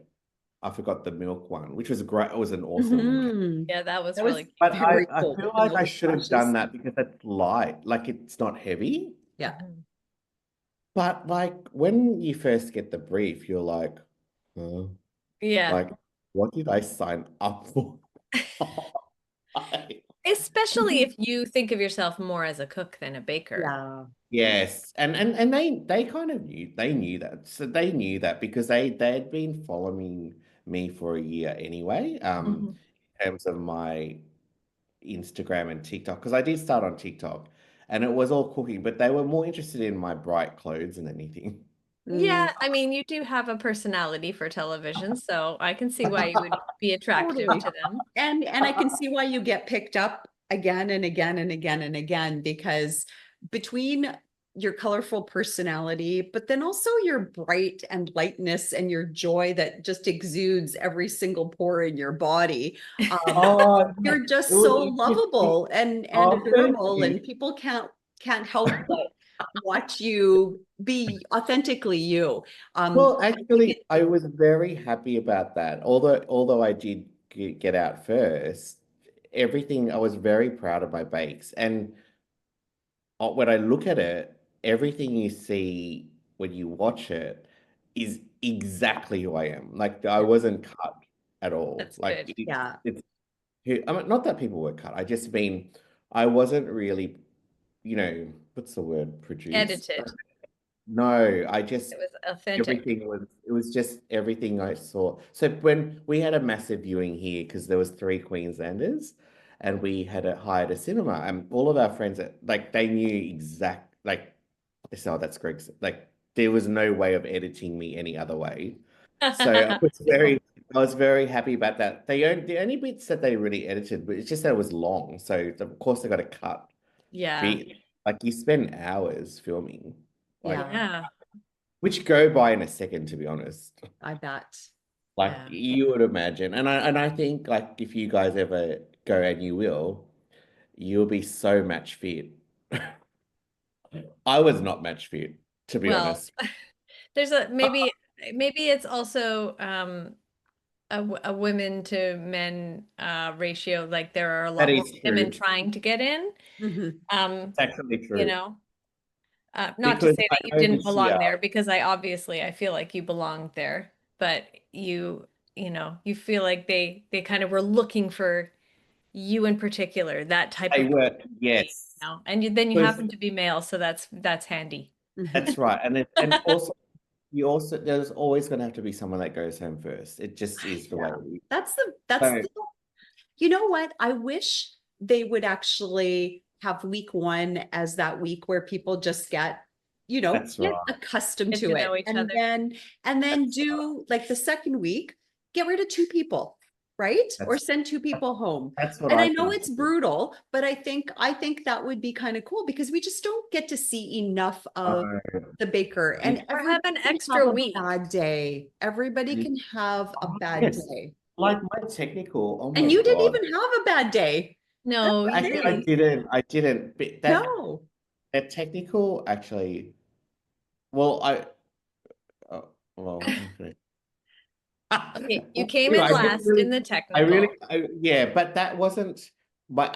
I forgot the milk one, which was great. It was an awesome cake. Mhm. Yeah, that was That was really cute. But very I cool. feel The like I milk should have done crushes. that because it's light, like it's not heavy. Yeah. Mhm. But like when you first get the brief, you're like, huh? Yeah. Like, what did I sign up for? Especially if you think of yourself more as a cook than a baker. Yeah. Yes, and they kind of knew that. So they knew that because they'd been following me for a year anyway, Mhm. in terms of my Instagram and TikTok, because I did start on TikTok and it was all cooking, but they were more interested in my bright clothes than anything. Yeah, Mm, I mean, you do have a personality for television, so I can see why you would be attractive totally. to them. And I can see why you get picked up again and again and again and again, because between your colorful personality, but then also your bright and lightness and your joy that just exudes every single pore in your body. Oh, no, You're it just was so interesting. lovable and Oh, thank adorable, you. and people can't help but watch you be authentically you. Well, I think actually, I was very happy about that. Although I did get out first, everything I was very proud of my bakes. And when I look at it, everything you see when you watch it is exactly who I am. Like I wasn't cut at all. That's Like good. yeah. it's I mean, not that people were cut. I just mean I wasn't really, what's the word, produced? Edited. No, It was authentic. everything was it was just everything I saw. So when we had a massive viewing here because there was three Queenslanders and we had hired a cinema and all of our friends like they knew exact like they said, oh, that's Greg's like there was no way of editing me any other way. So I was very happy about that. The only bits that they really edited, but it's just that it was long. So of course they got to cut Yeah. bit like you spend hours filming. Like Yeah, Yeah. which go by in a second, to be honest. I bet. Like Yeah. you would imagine. And I think like if you guys ever go and you will, you'll be so match fit. I was not match fit, to be Well, honest. there's a maybe it's also a women to men ratio. Like there are a That lot more is women true. trying to get in. Mhm. Um, It's actually you true. know, not to Because say I that you know didn't this year, belong there, because I feel like you belonged there, but you feel like they kind of were looking for you in particular, that type I of work, personality, yes. and then you Because happen to be male, so that's handy. that's Mhm. right. And also you also there's always gonna have to be someone that goes home first. It just is the way Yeah. it is. That's So you know what? I wish they would actually have week one as that week where people just that's get right. accustomed Get to to it. know each And other. then do like the second week, get rid of two people, right? Or That's send two people home. that's what And I I know think. it's brutal, but I think that would be kind of cool because we just don't get to see enough of Uh, the baker, and, and Or have everybody an can have extra a week. bad day. Everybody and can have a oh, bad yes, day. like my technical. Oh And my you didn't God. even have a bad day. That's No, you Actually, the I thing. didn't. didn't. I didn't. But No. that technical actually. Well, I. Well, okay. Okay, you Well, came anyway, in last in the technical. yeah, but that wasn't. But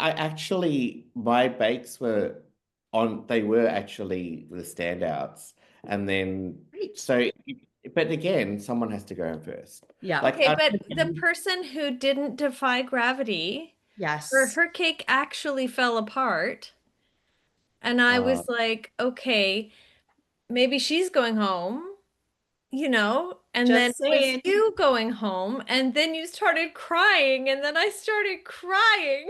my bakes were they were actually the standouts, and then Right. so. But again, someone has to go in first. Yeah. Like, Okay, but the person who didn't defy gravity, Yes. her cake actually fell apart. And I uh, was like, okay, maybe she's going home, and then Just it was saying. you going home, and then you started crying, and then I started crying.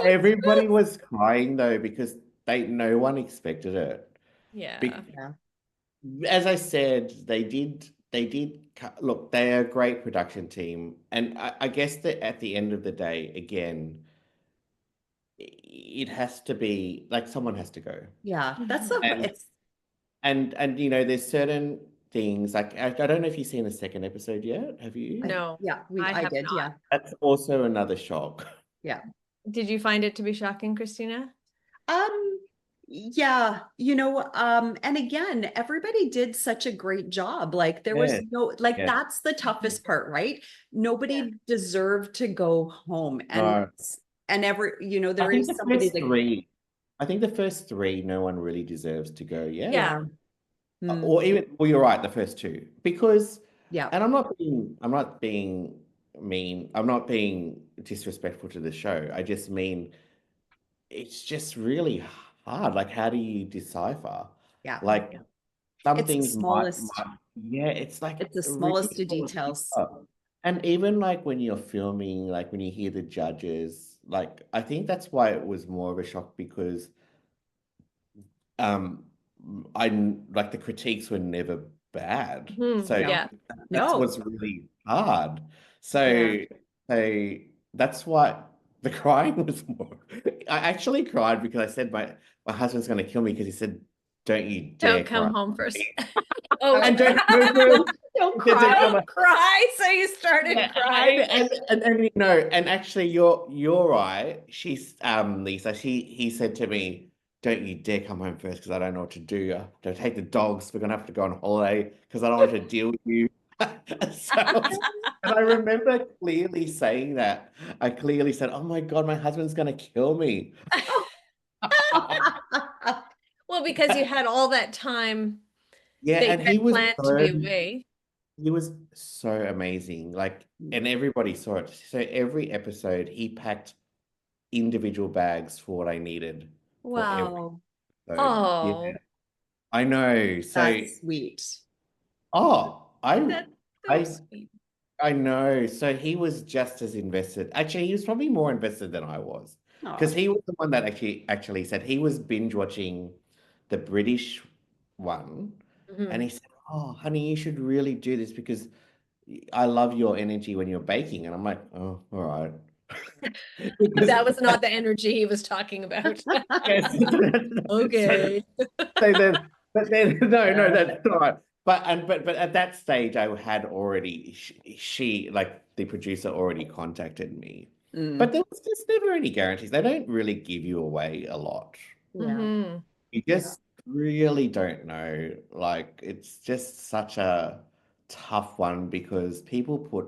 everybody was crying though because no one expected it. Yeah. Be Yeah. as I said, look, they're a great production team, and I guess that at the end of the day, again, it has to be like someone has to go, Yeah. That's Mhm. the and it's there's certain things like I don't know if you've seen the second episode yet. Have you? No, yeah, I I have did. not. Yeah. That's also another shock. Yeah. Did you find it to be shocking, Christina? Um, yeah, and again, everybody did such a great job. Like there was Yeah, like yeah. that's the toughest part, right? Yeah. Nobody deserved to go home. No, And I there think is the somebody first that three. I think the first three, no one really deserves to go yet. Yeah. yeah. Mm, Or even, well, you're right, the first two, because, yeah. and I'm not being mean, I'm not being disrespectful to the show. I just mean it's just really hard. Like, how do you decipher? Yeah. Like, some It's the things smallest, yeah, it's like it's the really smallest of small details. detail. And even like when you're filming, like when you hear the judges, like I think that's why it was more of a shock because um I like the critiques were never bad. Mhm. So Yeah. Yeah. that's No. what's really hard. Yeah. So so that's why the crying was more. I actually cried because I said my husband's gonna kill me because he said, "Don't you dare Don't cry." come home first. Oh, And don't no, no, Don't he said, cry. "Don't come don't cry. So you started yeah, crying. and you know, and actually, you're right. She's Lisa. He said to me, "Don't you dare come home first, because I don't know what to do. Don't take the dogs. We're gonna have to go on holiday because I don't want to deal with you." So, and I remember clearly saying that. I clearly said, "Oh my God, my husband's gonna kill me." Well, because you had all that time Yeah, that you and had planned to be away. he was so amazing. Like, and everybody saw it. So every episode, he packed individual bags for what I needed for every Wow. episode. Yeah, Oh, I know. So, That's sweet. oh, that's so I, sweet. I know. So he was just as invested. Actually, he was probably more invested than I was, because Oh. he was the one that actually said he was binge watching the British one, and Mhm. he said, "Oh, honey, you should really do this because I love your energy when you're baking." And I'm like, "Oh, all right." Because That was not the energy he was talking about. yes, so Okay. so then, but then, no, Yeah. that's all right. But at that stage, I had already she like the producer already contacted me. But Mm. there was just never any guarantees. They don't really give you away a lot. Yeah. Hmm. You Yeah. just really don't know. Like, it's just such a tough one because people put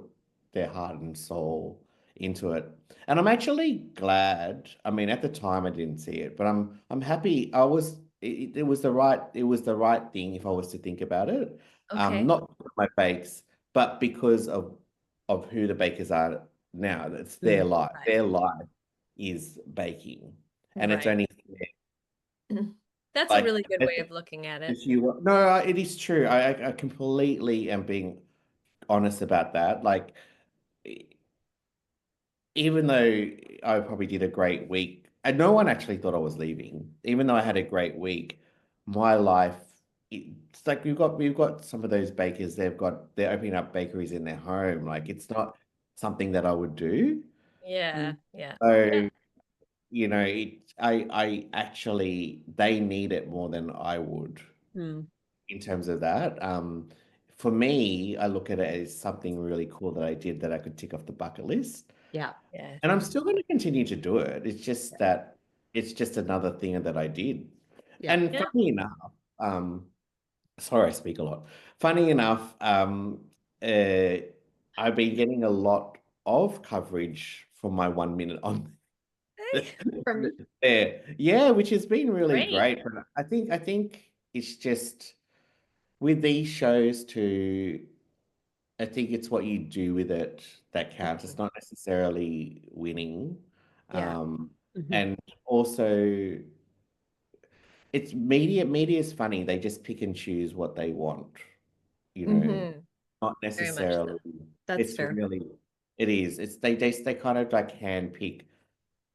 their heart and soul into it. And I'm actually glad. I mean, at the time I didn't see it, but I'm happy. It was the right thing if I was to think about it. Okay. Not because of my bakes, but because of who the bakers are now. It's their Mm. life. Right. Their life is baking. And it's Right. only That's a like really good way of looking at it. if you no, it is true. I completely am being honest about that. Like, e- even though I probably did a great week, and no one actually thought I was leaving, even though I had a great week, my life, it's like we've got some of those bakers, they're opening up bakeries in their home. Like, it's not something that I would do. Yeah. Mm. Yeah. Yeah. So, I actually, they need it more than I would, Mm. in terms of that. For me, I look at it as something really cool that I did that I could tick off the bucket list. Yeah. Yeah. And I'm still going to continue to do it. It's just that it's just another thing that I did. Yeah. And Yeah. funny enough, sorry, I speak a lot. Funny enough, uh, I've been getting a lot of coverage for my 1 minute on Hey, From there. Yeah, which has been really great. great. But I think it's just with these shows too, I think it's what you do with it that counts. It's not necessarily winning. Yeah. Um, Mhm. and also, it's media. Media is funny. They just pick and choose what they want, you know, Hmm. not Very much so. necessarily. That's It's fair. really, it is. They kind of like handpick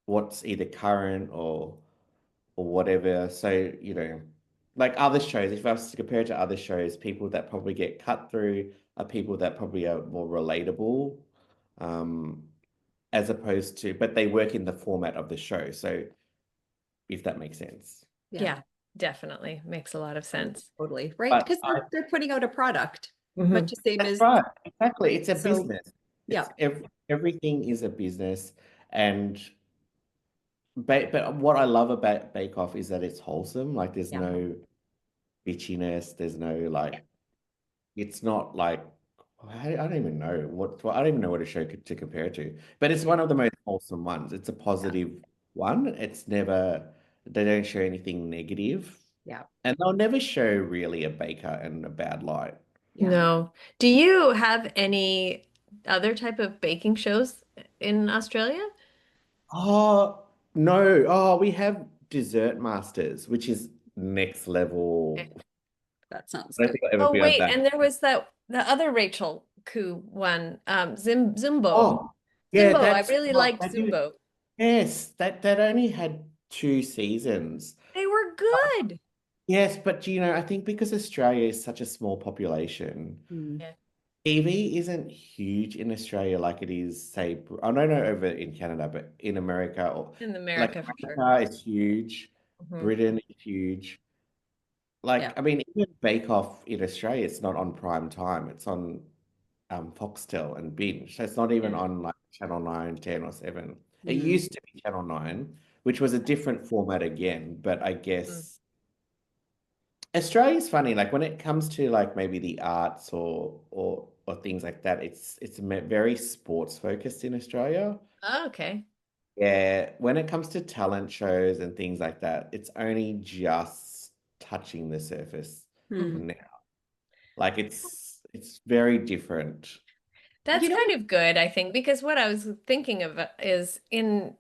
what's either current or whatever. So, like other shows, if I was to compare it to other shows, people that probably get cut through are people that probably are more relatable, um, as opposed to, but they work in the format of the show. So, if that makes sense. Yeah. Yeah, definitely. Makes a lot of sense. Totally. Right. But Because they're putting out a product, much Mhm. the same That's as right. Exactly. It's a so. business. Yeah. Everything is a business. And but what I love about Bake Off is that it's wholesome. Like, there's Yeah. no bitchiness. There's no Yeah. like, it's not like, I don't even know I don't even know what a show to compare it to. But it's Yeah. one of the most wholesome ones. It's a Yeah. positive one. It's never, they don't show anything negative, Yeah. and they'll never show really a baker in a bad light. Yeah. No. Do you have any other type of baking shows in Australia? Oh. No, oh, we have dessert masters, which is next level. Okay. That sounds I don't good. think I'll ever Oh be on wait, that. and there was the other Rachel Koo one, Zumbo. Oh, yeah, Zumbo, I that's really oh, liked that did, Zumbo. yes, that only had 2 seasons. They were good. Yes, but I think because Australia is such a small population, Mm. Yeah. TV isn't huge in Australia like it is, say, I don't know over in Canada, but in America, or In like America for sure. America is huge, Hmm. Britain is huge. Yeah. Like, I mean, even Bake Off in Australia, it's not on prime time. It's on Foxtel and Binge. So it's not even Yeah. on like Channel 9, 10 or 7. It Mm. used to be Channel 9, which was a different format again, but I Mm. guess Australia's funny. Like when it comes to like maybe the arts or things like that, it's very sports focused in Australia. Oh, okay. Yeah, when it comes to talent shows and things like that, it's only just touching the surface Mm. Mhm. now. Like it's very different. That's You know, kind of good, I think, because what I was thinking of is in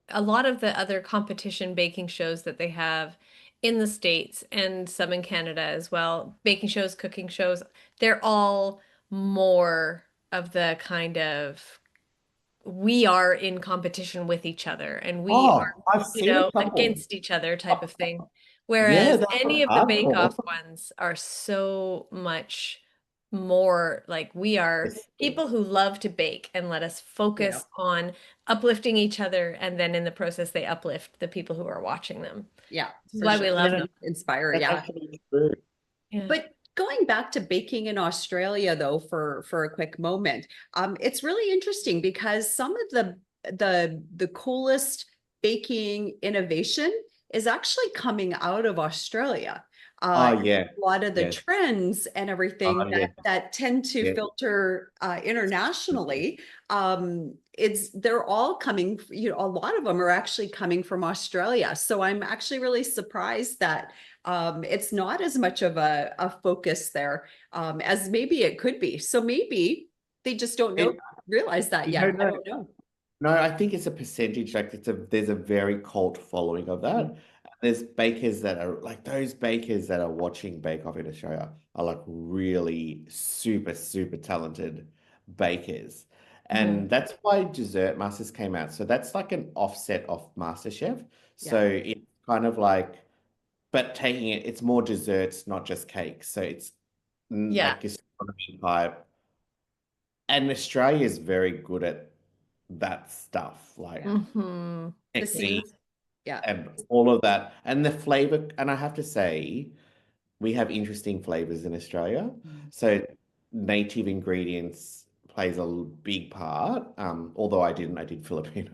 a lot of the other competition baking shows that they have in the States and some in Canada as well, baking shows, cooking shows, they're all more of the kind of we are in competition with each other and we are, Oh, I've seen a couple. against each other type of thing. Yeah, Whereas they're any of the Bake Off hardcore. ones are so much more like we are Yes. people who love to bake and let us yeah, focus on uplifting each other. And then in the process, they uplift the people who are watching them. yeah, This is for why we sure. love Yeah, them. Inspire, that's yeah. actually true. Yeah. But going back to baking in Australia, though, for a quick moment, it's really interesting because some of the coolest baking innovation is actually coming out of Australia. Oh A yeah, lot of the yes. trends and everything Oh yeah, that tend to yeah. filter internationally, they're all coming, a lot of them are actually coming from Australia. So I'm actually really surprised that it's not as much of a focus there as maybe it could be. So maybe they just don't It, realize that yet. no, I no, don't know. no. I think it's a percentage. Like there's a very cult following of that. There's bakers that are like those bakers that are watching Bake Off in Australia are like really super, super talented bakers. Mhm. And that's why Dessert Masters came out. So that's like an offset of MasterChef. Yeah. So it's kind of like, but taking it, it's more desserts, not just cakes. So it's Yeah. like gastronomy type. And Australia is very good at that stuff, like Yeah. Hmm. The technique seeds. Yeah. and all of that. And the flavor, and I have to say, we have interesting flavors in Australia. Mm. So native ingredients plays a big part. Although I did Filipino.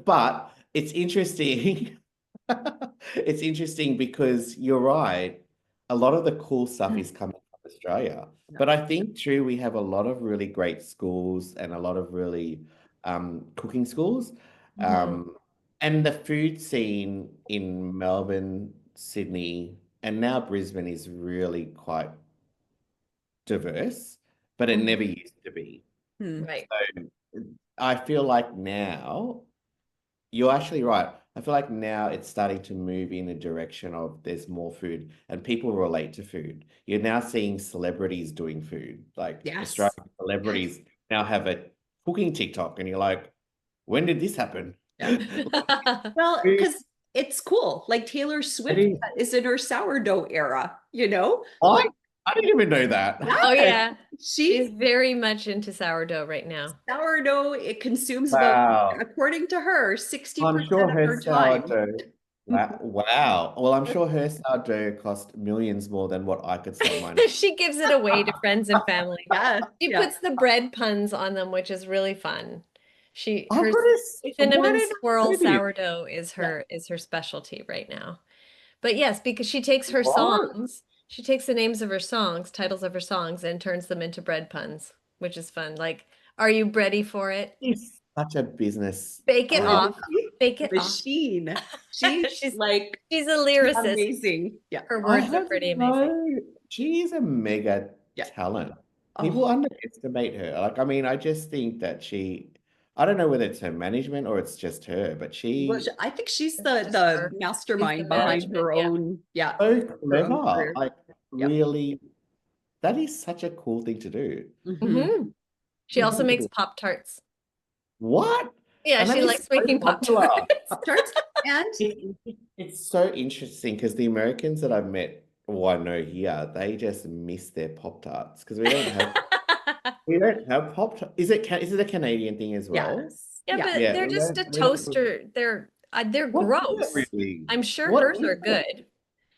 But it's interesting. It's interesting because you're right. A lot of the cool stuff is coming from Australia. Yeah. But I think too, we have a lot of really great schools and a lot of really cooking schools. Hmm. And the food scene in Melbourne, Sydney, and now Brisbane is really quite diverse, but it never Hmm. used to be. Hmm. Right. So I feel like now you're actually right. I feel like now it's starting to move in a direction of there's more food and people relate to food. You're now seeing celebrities doing food. Like Yes. Australian Yes. celebrities now have a cooking TikTok, and you're like, when did this happen? Yeah. Well, because it's cool. Like Taylor It Swift is. is in her sourdough era, you know? What? Like, I didn't even know that. Oh yes, yeah. she She's very much into sourdough right now. sourdough, it consumes about, Wow. according to her, I'm 60% sure of her her time. sourdough. Wow. Wow. Well, I'm sure her sourdough cost millions more than what I could sell mine. She gives it away to friends and family. Yeah, She yeah. puts the bread puns on them, which is really fun. I've Her got to, why cinnamon did I swirl know this? sourdough Yeah. is her specialty right now. But yes, because she takes her What? songs, she takes the names of her songs, titles of her songs, and turns them into bread puns, which is fun. Like, are you ready for it? He's such a business. Bake it Oh, Oh, isn't off. she? Bake it off. Machine. She's She's like she's a lyricist. amazing. Yeah, Her I words are have pretty amazing. no. She's a mega yeah. talent. Oh, People underestimate her. Like, I mean, I just think that she. I don't know whether it's her management or it's just her, but Well, she I think she's It's the just the her. mastermind the behind management, her yeah. own, yeah, so her own clever. career. Like Yep. really, that is such a cool thing to do. Mhm. She also makes Unbelievable. Pop-Tarts. What? Yeah, And that she is likes so making popular. Pop-Tarts. Pop-Tarts. And It's so interesting because the Americans that I've met or I know here, they just miss their Pop-Tarts because we don't have Pop-Tarts. Is it a Canadian thing as well? yes, Yeah, yeah. but Yeah, they're just a we don't toaster. They're what is it gross. really? I'm sure What hers is are it? good.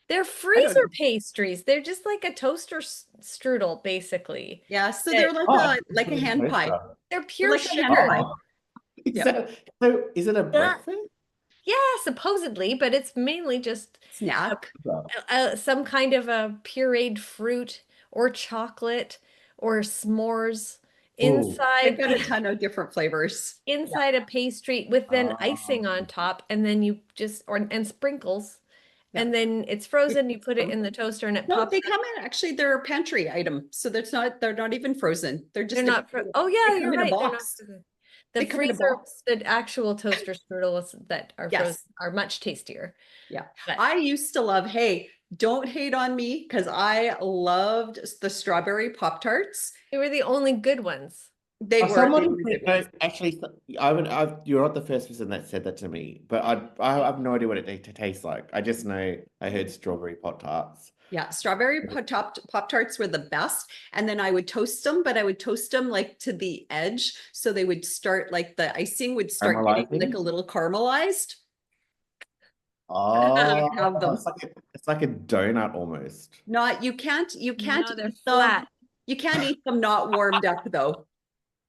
They're I don't freezer know. pastries. They're just like a toaster strudel, basically. Yeah, so That they're like Oh, a like a hand pie. they're They're pure like a hand sugar. pie. oh, is Yep. that so is it a Yeah, breakfast? yeah, supposedly, but it's mainly just Snack. some kind of a pureed fruit or chocolate or s'mores Oh, They've inside got a ton of different flavors. Yeah. inside a pastry with then icing on um, top, and then you just or and sprinkles, Yeah. and then it's frozen. You put it in the toaster and it No, pops they up. come in actually, they're a pantry item. So they're not even frozen. They're They're just not oh they yeah, come you're in a right. They're not box. frozen. The They come in a freezer, box. the actual toaster strudels that are frozen Yes. are much tastier. Yeah. But I used to love, hey, don't hate on me because I loved the strawberry Pop-Tarts. they were the only good ones. They were the Somebody only good no, ones. actually, you're not the first person that said that to me, but I have no idea what it tastes like. I just know I heard strawberry Pop Tarts. Yeah, strawberry Pop-Tarts were the best. And then I would toast them, but I would toast them like to the edge. So they would start like the icing would start getting like Caramelizing. a little caramelized. And Oh, you'd have them. it's like a donut almost. Not, you can't No, they're eat them. flat. You can't eat them not warmed up though.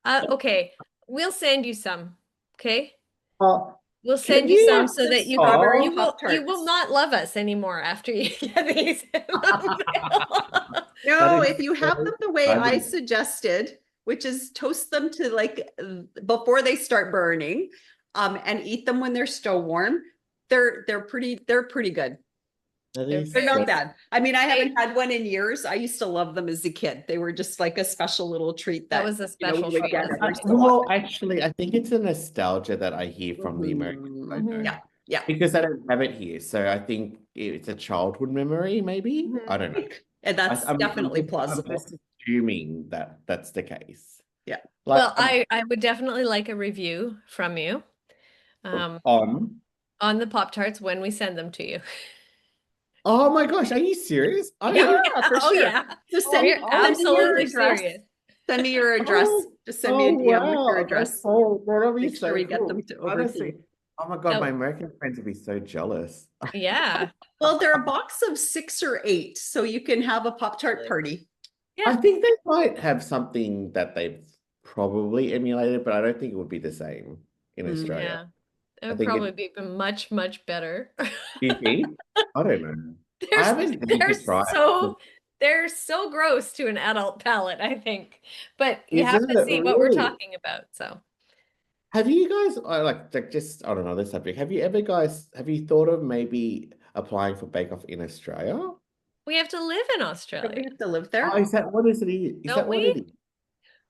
Okay, we'll send you some. Okay, Oh, we'll can send you some you? so The that strawberry you will Pop-Tarts. not love us anymore after you get these in the mail. That No, if is you have so them the way I funny. suggested, which is toast them to like before they start burning, and eat them when they're still warm. They're pretty good. That They're is They're very so. not bad. I mean, I They- haven't had one in years. I used to love them as a kid. They were just like a special little treat that that, was a you know, we special would treat get as a every kid. so Well, often. actually, I think it's a nostalgia that I hear from the Americans. I know. Mhm. Yeah, yeah. Because I don't have it here, so I think it's a childhood memory, maybe. Mhm. I don't know. And that's definitely I'm plausible. just assuming that that's the case. Yeah. Like Well, I would definitely like a review from you on. on the Pop Tarts when we send them to you. Oh my gosh, are you serious? Yeah, Yeah. for Oh sure. yeah. So We're send me your absolutely address. serious. Send me your address. Oh, Just send me a DM with your wow, address. that'll be Make sure so we get them cool. to over to Honestly, you. oh my God, my Oh, American friends would be so jealous. yeah. Well, they're a box of 6 or 8, so you can have a Pop-Tart party. I Yeah. think they might have something that they've probably emulated, but I don't think it would be the same in Mm. Australia. Yeah. It I would think probably it, be much, much better. you think? I don't know. I They're haven't had they're to try it. they're so gross to an adult palate, I think. But you have Isn't to it see what we're really? talking about. So Have you guys like just on another subject? Have you thought of maybe applying for Bake Off in Australia? we have to live in Don't we Australia, have to live Oh, there? is that what is it? Is don't that what it we? is?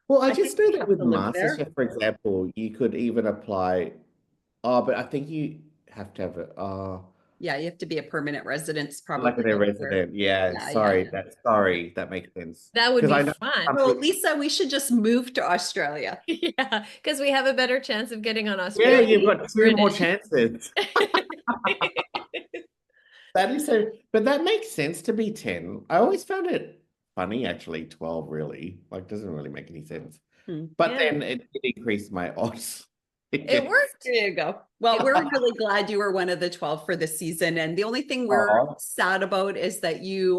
Well, I I think just know we that have with to live there. MasterChef, for example, you could even apply. Oh, but I think you have to have a Yeah, you have to be a permanent residence like probably a over there. resident. Yeah, Yeah, yeah, yeah. sorry, that makes sense. That would Because be I know fun. some So people, Lisa, we should just move to Australia. Yeah, because we have a better chance of getting on yeah, Australian you've got two more British. chances. That is so, but that makes sense to be 10. I always found it funny, actually, 12 really. Like, doesn't really make any sense. Hmm. But Yeah, then it increased my odds. it worked. There you go. Well, It we're worked. really glad you were one of the 12 for this season. And the only thing we're Oh, sad about is that you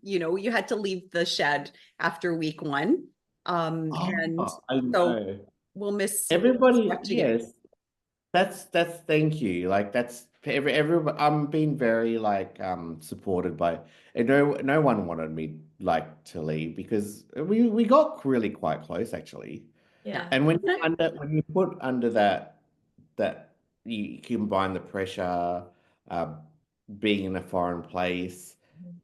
know, you had to leave the shed after week 1. And I so know. we'll miss Everybody, watching it. yes. That's thank you. Like that's every I'm being very like supported by and no one wanted me like to leave because we got really quite close actually. Yeah. Yeah. And when you put under that you combine the pressure, uh, being in a foreign place,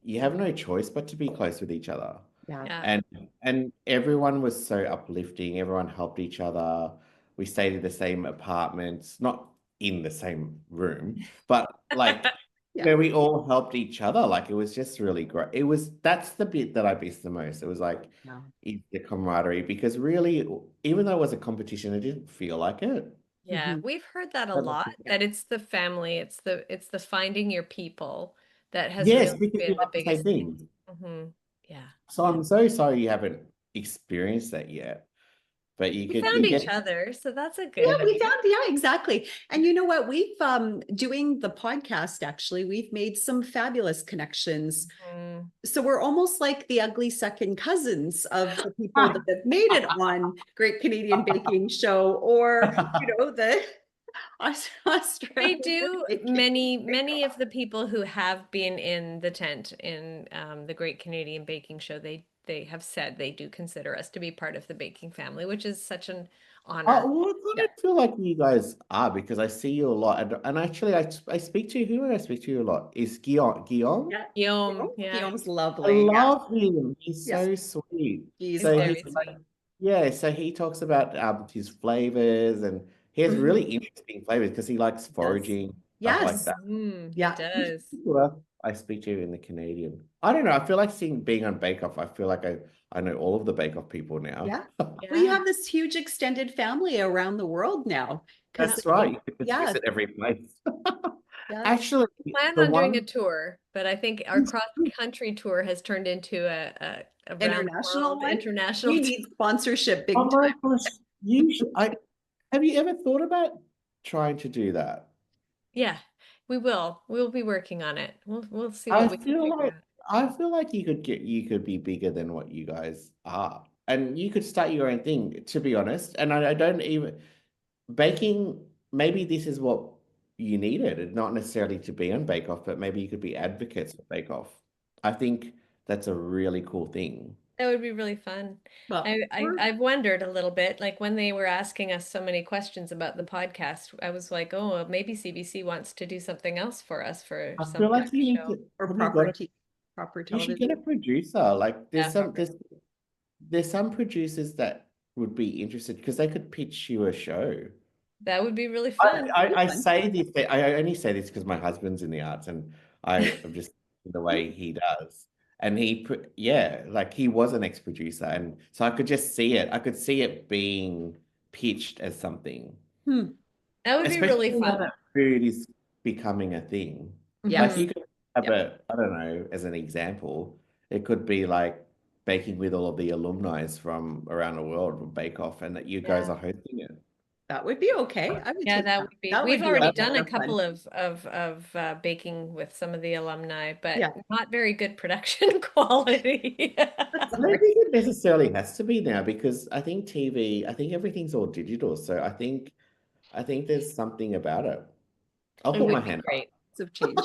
you have no choice but to be close with each other. Yeah. Yeah. And everyone was so uplifting, everyone helped each other. we stayed in the same apartments, not in the same room, but like Yeah. where we all helped each other. Like it was just really great. That's the bit that I missed the most. It was like Yeah. the camaraderie, because really, even though it was a competition, it didn't feel like it. Yeah, Mhm. we've heard that a But, lot, that it's the family, it's the finding your people that has yes, really because we been the love the same biggest thing. things. Yeah. So I'm so sorry you haven't experienced that yet. But We you found each get other, so that's a Yeah, good we thing. found, yeah, exactly. And you know what? We've doing the podcast, actually, we've made some fabulous connections. Mm. So we're almost like the ugly second cousins of the people that have made it on Great Canadian Baking Show, or the They Australian do. Baking. Many of the people who have been in the tent in the Great Canadian Baking Show, they have said they do consider us to be part of the baking family, which is such an honor. Well, I kind Yeah. of feel like you guys are, because I see you a lot, and actually, I speak to who I speak to you a lot is Guillaume. Guillaume, Yeah. Guillaume, yeah, Guillaume's I lovely. Yeah. love him. He's Yeah. so sweet. he's He's So he's very awesome. sweet. yeah, so he talks about his flavors, and he has really Mhm. interesting flavors because he likes Yes. foraging, stuff like Yes. that. He Yeah. does. Who else I speak to in the Canadian. I don't know. I feel like being on Bake Off. I feel like I know all of the Bake Off people now. Yeah. We Yeah. have this huge extended family around the world now. Because, That's right. You could just yeah, visit every place. yeah. Actually, Planned the on doing a one tour, but I think our cross-country tour has turned into a round the International world one. international We tour. need sponsorship oh big my time. gosh, have you ever thought about trying to do that? Yeah, we will. We'll be working on it. We'll see I what we can feel figure like out. I feel like you could be bigger than what you guys are. And you could start your own thing, to be honest. And I don't even baking, maybe this is what you needed, and not necessarily to be on Bake Off, but maybe you could be advocates for Bake Off. I think that's a really cool thing. That would be really fun. Well, I've wondered a little bit, like when they were asking us so many questions about the podcast, I was like, oh, well, maybe CBC wants to do something else for us for I some feel kind like of you need show. to, or have you got it? proper You should get a television. producer. Like Yeah, there's some producers that would be interested because they could pitch you a show. that would be really I, fun. I, I Fun. say this, I only say this because my husband's in the arts, and I am just the way he does. And yeah, like he was an ex-producer, and so I could just see it. I could see it being pitched as something, Hmm. That would be especially really now fun. that food is becoming a thing. Like Mhm. Yes. you could have Yeah. I don't know, as an example, it could be like baking with all of the alumni from around the world from Bake Off, and that you guys Yeah. are hosting it. That would be okay. I would Yeah, take that that. would be. That would We've be a already lot done a of fun. couple of baking with some of the alumni, but Yeah. not very good production quality. I don't think it necessarily has to be now, because I think TV, I think everything's all digital. So I think there's something about it. I'll It put my would be hand up. great. Have changed.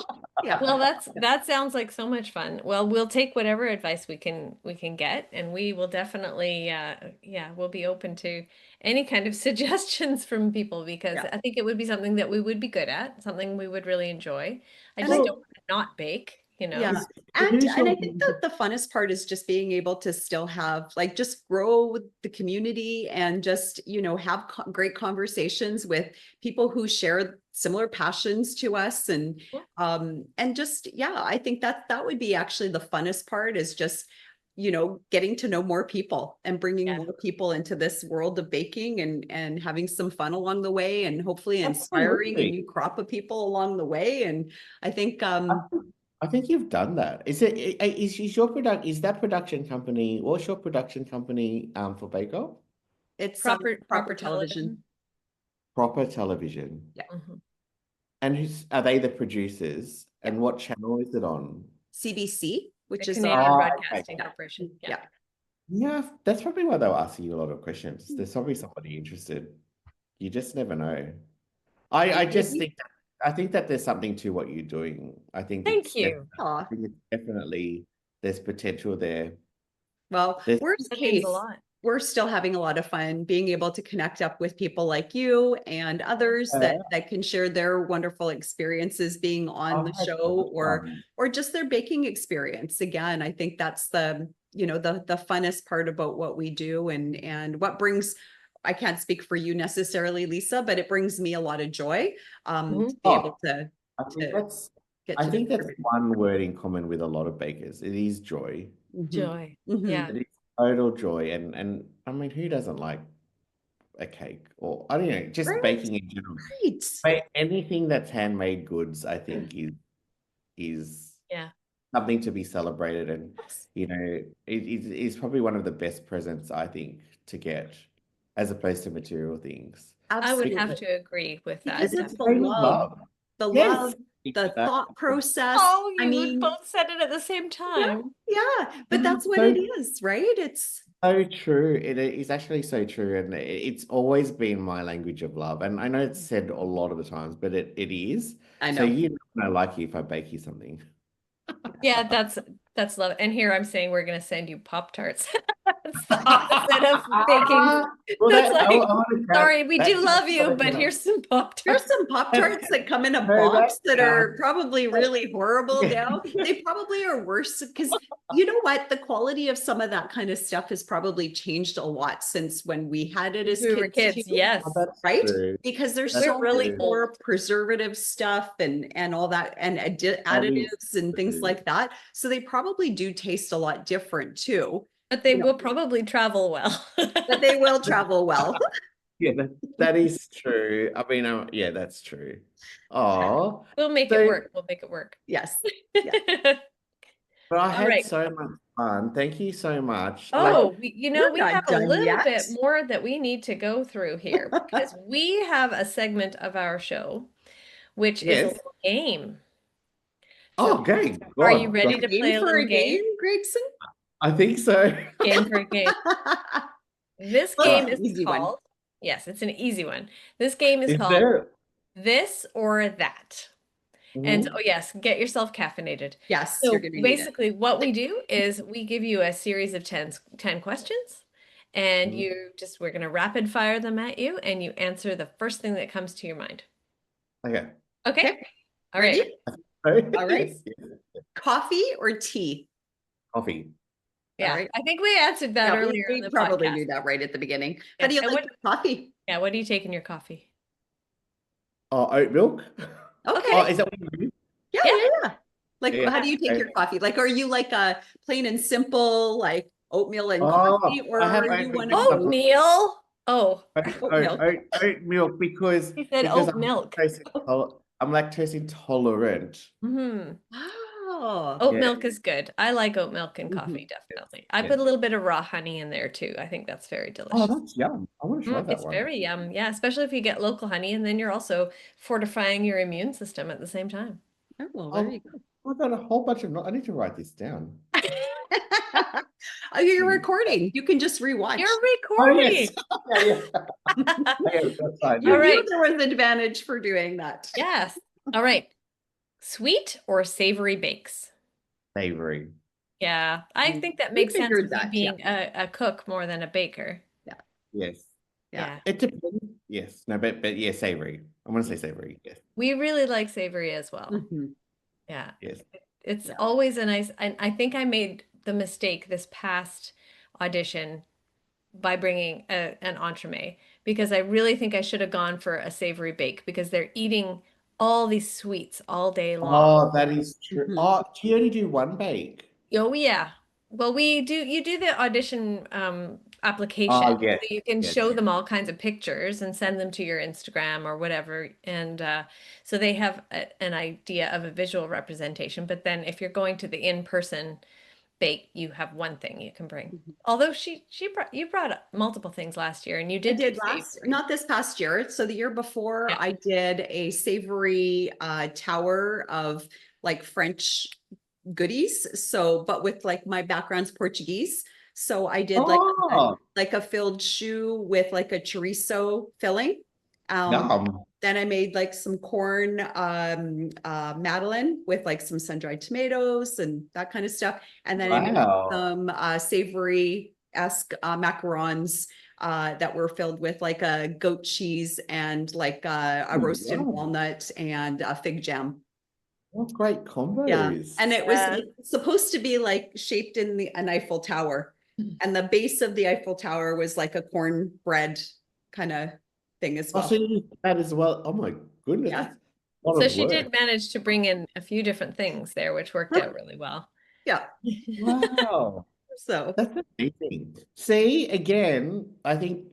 Yeah. Well, Yeah. that sounds like so much fun. Well, we'll take whatever advice we can get, and we will definitely yeah, we'll be open to any kind of suggestions from people, because Yeah. I think it would be something that we would be good at, something we would really enjoy. I And just I don't Well, want to not bake, you know. Yeah. is, And who's and your I think that the funnest part is just being able to still have, like, just grow with the community and just, have great conversations with people who share similar passions to us, and just, yeah, I think that that would be actually the funnest part, is just, getting to know more people and bringing Yeah. more people into this world of baking, and having some fun along the way, and hopefully inspiring a absolutely? new crop of people along the way. And I think I I think you've done that. Is your is that production company? What's your production company for Bake Off? it's Proper proper television. television. Proper Television. Yeah. Mhm. And are they the producers? Yeah. And what channel is it on? CBC, The which is Canadian Okay. Broadcasting yeah, Corporation. Yeah. yeah. Yeah, that's probably why they were asking you a lot of questions. There's probably somebody interested. You just never know. I just Maybe. think I think that there's something to what you're doing. I think Thank you. Aw. definitely there's potential there. Well, There's worst That means a case, lot. we're still having a lot of fun being able to connect up with people like you and others that can share their wonderful experiences being on the I've had so show, much fun. or just their baking experience. Again, I think that's the funnest part about what we do, and what brings I can't speak for you necessarily, Lisa, but it brings me a lot of joy to be Oh, able to I think that's get I to think that's distribute. one word in common with a lot of bakers. It is joy. Joy. Mhm. Yeah. It is total joy. And I mean, who doesn't like a cake or I don't know, just Right, baking in general. right. But anything that's handmade goods, I think is Yeah. something to be celebrated. And Yes. it is probably one of the best presents I think to get as opposed to material things. I would have Absolutely. to agree with that. Because It's it's a kind of love. the Yes. love, the thought process. Oh, I you mean, both said it at the same yeah, time. yeah, but It that's is what it is, right? It's so true. It is actually so true. And it's always been my language of love. And I know it's said a lot of the times, but it is. I So know. you know I like you if I bake you something. Yeah, that's love. And here I'm saying we're gonna send you Pop-Tarts. It's the opposite of baking. Well, That's I like, want to sorry, we do love you, that, but here's some There's Pop-Tarts. some Pop-Tarts that come in a No, box that are sounds- probably really horrible Yeah. now. They probably are worse because you know what? The quality of some of that kind of stuff has probably changed a lot since when we had it as We were kids kids, too, yes. Oh, that's right? true. Because there's That's We're so really much true. more preservative stuff and all that and That is additives and things true. like that. So they probably do taste a lot different too, But they you know, will probably travel well. but they will travel well. Yeah, that is true. I mean, yeah, that's true. Oh, We'll make it so work. We'll make it work. Yes. Yeah. but I All had right. so much fun. Thank you so much. Like, Oh, We're we not have a done little yet. bit more that we need to go through here because we have a segment of our show, which is a yes. little game. Oh, So okay. are you God, ready God. to play Game a for little a game, game? Gregson? I think so. Game for a game. This Well, game it's is an easy one. called, yes, it's an easy one. This game is Is called there? This or That. And Mhm. oh yes, get yourself caffeinated. Yes, So you're going to need it. basically what we do is we give you a series of 10 questions and Mhm. we're going to rapid fire them at you and you answer the first thing that comes to your mind. Okay. Okay? Okay, All right. ready? All right. Yes, yes. Coffee or tea? Coffee. All Yeah. right. I think we answered that Yeah, earlier in we the probably podcast. knew that right at the beginning. Yeah. How do you And like your coffee? what do you take in your coffee? Oh, oat milk. Okay. Oh, is that what you do? Yeah, Yeah. yeah, yeah. Like, Yeah. how do you take your coffee? Like, are you like a plain and simple, like oatmeal and coffee, Oh, or I have are oat you milk one with of some those Oatmeal. Oh, oat milk? oat milk because he said because oat milk. I'm lactose intolerant. Hmm. Oh. Oat Yeah. milk is good. I like oat milk and coffee, Mhm. definitely. I Yeah. put a little bit of raw honey in there too. I think that's very Oh, delicious. that's yum. I want to try that It's one. very yum. Yeah, especially if you get local honey and then you're also fortifying your immune system at the same time. Oh, well, there you go. I've got a whole bunch of. I need to write this down. Oh, you're recording. You can just rewatch. You're Oh yes. recording. Yeah, yeah. That's fine. You All knew right. there was an advantage for doing that. Yes. All right. Sweet or savory bakes? Savory. Yeah, I think that We makes sense figured with you that, being a cook more than a baker. Yes. Yeah. It depends. Yes. No, but yeah, savory. I want to say savory. Yes. We really like savory as well. Mhm. Yeah. Yes. It's Yeah. always a nice, and I think I made the mistake this past audition by bringing an entremet because I really think I should have gone for a savory bake because they're eating all these sweets all day long. Oh, that is true. Mhm. Oh, do you only do one bake? Oh yeah. Well, you do the audition application. Oh, yes. So you can Yes. show them all kinds of pictures and send them to your Instagram or whatever. And so they have an idea of a visual representation. But then if you're going to the in-person bake, you have one thing you can bring. Mhm. Although you brought up multiple things last year and you I did did do last, savory. not this past year. So the year before, Yeah. I did a savory tower of like French goodies. So, but with like my background's Portuguese. So I did Oh, like a filled shoe with like a chorizo filling. yum. Then I made like some corn madeleine with like some sun-dried tomatoes and that kind of stuff. And then I made Wow. some savory-esque macarons that were filled with like a goat cheese and like a roasted Yum. walnut and a fig jam. What great Yeah. combos. And it was Yeah. supposed to be like shaped in an Eiffel Tower. And the base of the Eiffel Tower was like a cornbread kind of thing as Oh, well. so you did that as well. Oh my goodness, Yeah. that's a lot So of she work. did manage to bring in a few different things there, which worked out really well. Yeah. Wow, So that's amazing. See, again, I think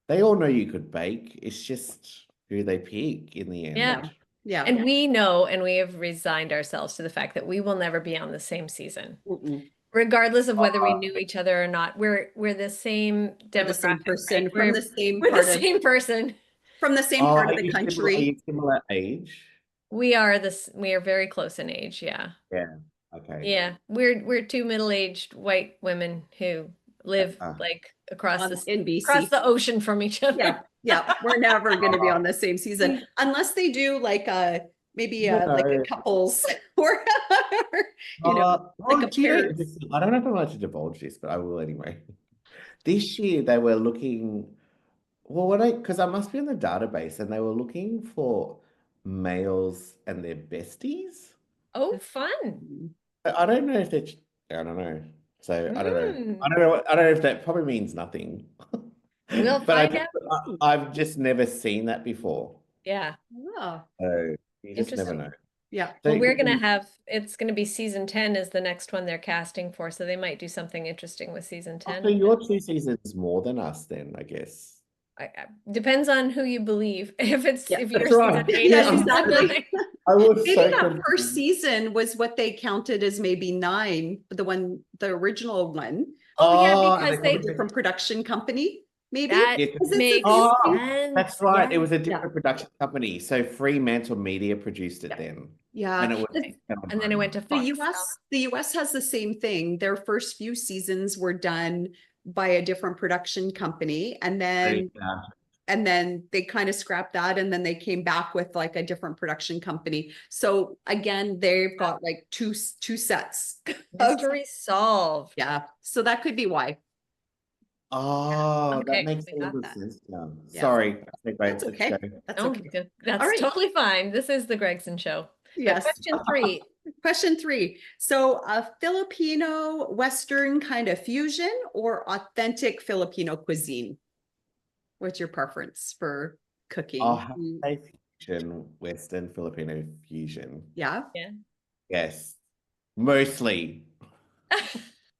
they all know you could bake. It's just who they pick in the Yeah. end. yeah. And we know, and we have resigned ourselves to the fact that we will never be on the same season. Mm-mm. Regardless of whether we Uh, knew each other or not, we're the same We're the same demographic, person right? from the same We're the part of same person. are the you similar, are country. you similar age? We are very close in age, yeah. Yeah. Okay. Yeah. We're two middle-aged white women who live Uh, like across On across NBC. the ocean from each other. Yeah, yeah. We're never going to be on the same season Mm. unless they do like a maybe no. like a couples or like Well, a do you know, pairs. I don't know if I'm allowed to divulge this, but I will anyway. This year they were looking, well, because I must be in the database, and they were looking for males and their besties. Oh, fun. I don't know if they're, I don't know. So I don't know. Mm. I don't know if that probably means nothing. We'll But find out. I've just never seen that before. Yeah. Oh, So you just never Interesting. know. yeah. So Well, we're gonna have, it's gonna be season 10 is the next one they're casting for, so they might do something interesting with season so 10. you're 2 seasons more than us then, I guess. Depends on who you believe. Yeah, If you're that's right. season 8 or Yeah, season exactly. 9. I was Maybe so that first confused. season was what they counted as maybe 9, the original one. Oh yeah, Oh, because and they Different production company, maybe. that yeah, Because it's the makes same oh, thing. sense. that's right. It Yeah. was a Yeah. different production company. So Fremantle Media produced it Yeah. then. Yeah. And it was Okay. And then it went to The Fox. US has the same thing. Their first few seasons were done by a different production company, and then they kind of scrapped that, and then they came back with like a different production company. So again, they've got like two sets. Mystery solved. Yeah. So that could be why. Oh, that Okay, makes we all got the that. sense now. Yeah. Sorry. Okay, That's let's okay. go. That's Oh, okay. good. That's All right. totally fine. This is the Gregson show. But Yes. question 3. Question 3. So a Filipino Western kind of fusion or authentic Filipino cuisine? What's your preference for cooking? I'll have to say fusion, Western Filipino fusion. Yeah. Yeah. Yes, mostly.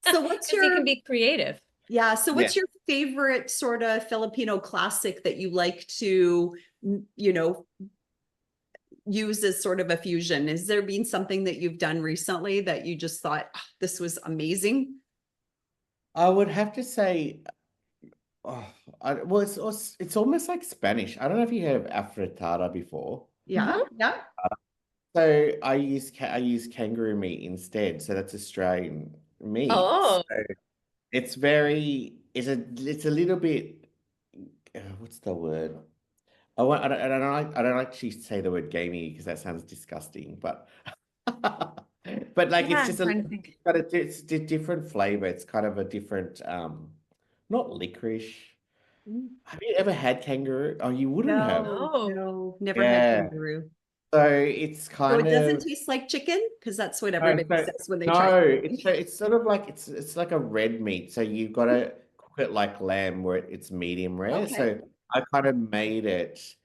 So what's 'Cause you your can be creative. Yeah. So what's Yeah. your favorite sort of Filipino classic that you like to, use as sort of a fusion? Has there been something that you've done recently that you just thought, "Ah, this was amazing"? I would have to say, well, it's almost like Spanish. I don't know if you heard of afritada before. Yeah. Yeah. So I use kangaroo meat instead. So that's Australian meat. Oh. So it's a little bit, what's the word? I don't actually say the word gamey because that sounds disgusting, but but like Yeah, it's just I'm trying to think. it's a different flavor. It's kind of a different not licorice. Mm. Have you ever had kangaroo? Oh, you wouldn't have. No. No, never had Yeah. kangaroo. So it's So kind it doesn't of taste like chicken, because that's what no, everybody so, says when they no, try. it's sort of like it's like a red meat. So you've got to cook it like lamb where it's medium rare. Okay. So I kind of made it.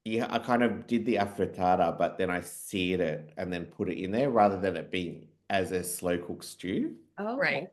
Yeah, I kind of did the affrittata, but then I seared it and then put it in there rather than it being as a slow cooked stew. Okay. Right.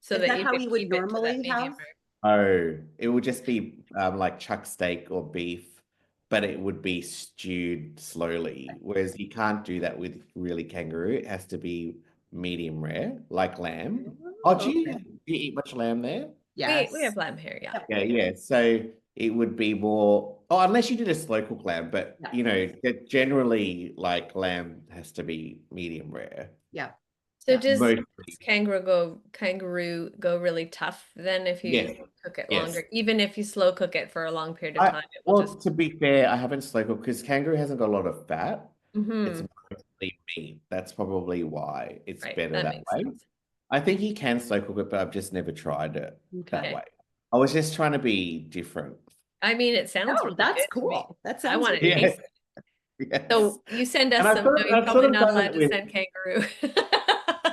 So Is that that you how could you would keep it to that normally medium have? rare. Oh, it would just be like chuck steak or beef, but it would be stewed slowly. Whereas you can't do that with really kangaroo. It has to be medium rare, like lamb. Oh, Oh, okay. do you eat much lamb there? Yes. We have lamb here, yeah. Yeah, yeah. So it would be more, oh, unless you did a slow cook lamb, but Yeah. generally like lamb has to be medium rare. Yeah. So Yeah. does Mostly. kangaroo go really tough then if you Yes. cook it Yes. longer? Even if you slow cook it for a long period of time, it will Well, just to be fair, I haven't slow cooked because kangaroo hasn't got a lot of fat. It's Mhm. mostly meat. That's probably why it's Right, better that that makes way. sense. I think you can slow cook it, but I've just never tried it that Okay. way. I was just trying to be different. I mean, it sounds Oh, really that's good to me. cool. That I sounds want to really Yeah. taste it. Yes. So you send And us some. No, you're I've sort probably of not done allowed that to with send kangaroo.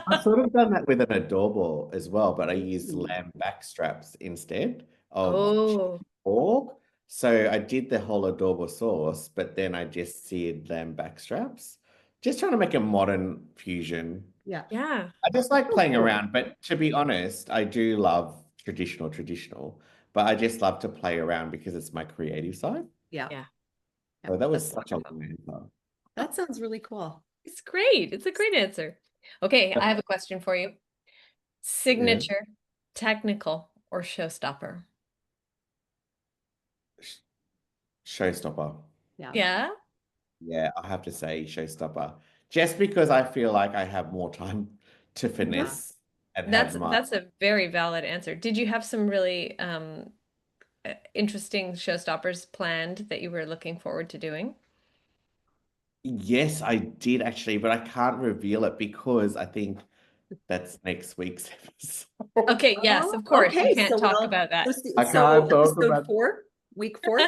I've sort of done that with an adobo as well, but I use Mm. lamb back straps instead of Oh, pork. So I did the whole adobo sauce, but then I just seared lamb backstraps. Just trying to make a modern fusion. Yeah. Yeah. I just like Oh, playing cool. around, but to be honest, I do love traditional, but I just love to play around because it's my creative side. Yeah. Yeah. Yeah. So that was That's such a wonderful. long answer. That sounds really cool. It's great. It's a great answer. Okay, I have a question for you. Yeah. Signature, technical, or showstopper? Sh- Showstopper. Yeah. Yeah. Yeah, I have to say showstopper. Just because I feel like I have more time to Yeah. finesse and have my That's a very valid answer. Did you have some really interesting showstoppers planned that you were looking forward to doing? Yes, I did actually, but I can't reveal it because I think that's next week's episode. Okay, yes, Oh, of course. You okay. can't So talk we'll, about that. I so can't talk episode about. 4, week 4.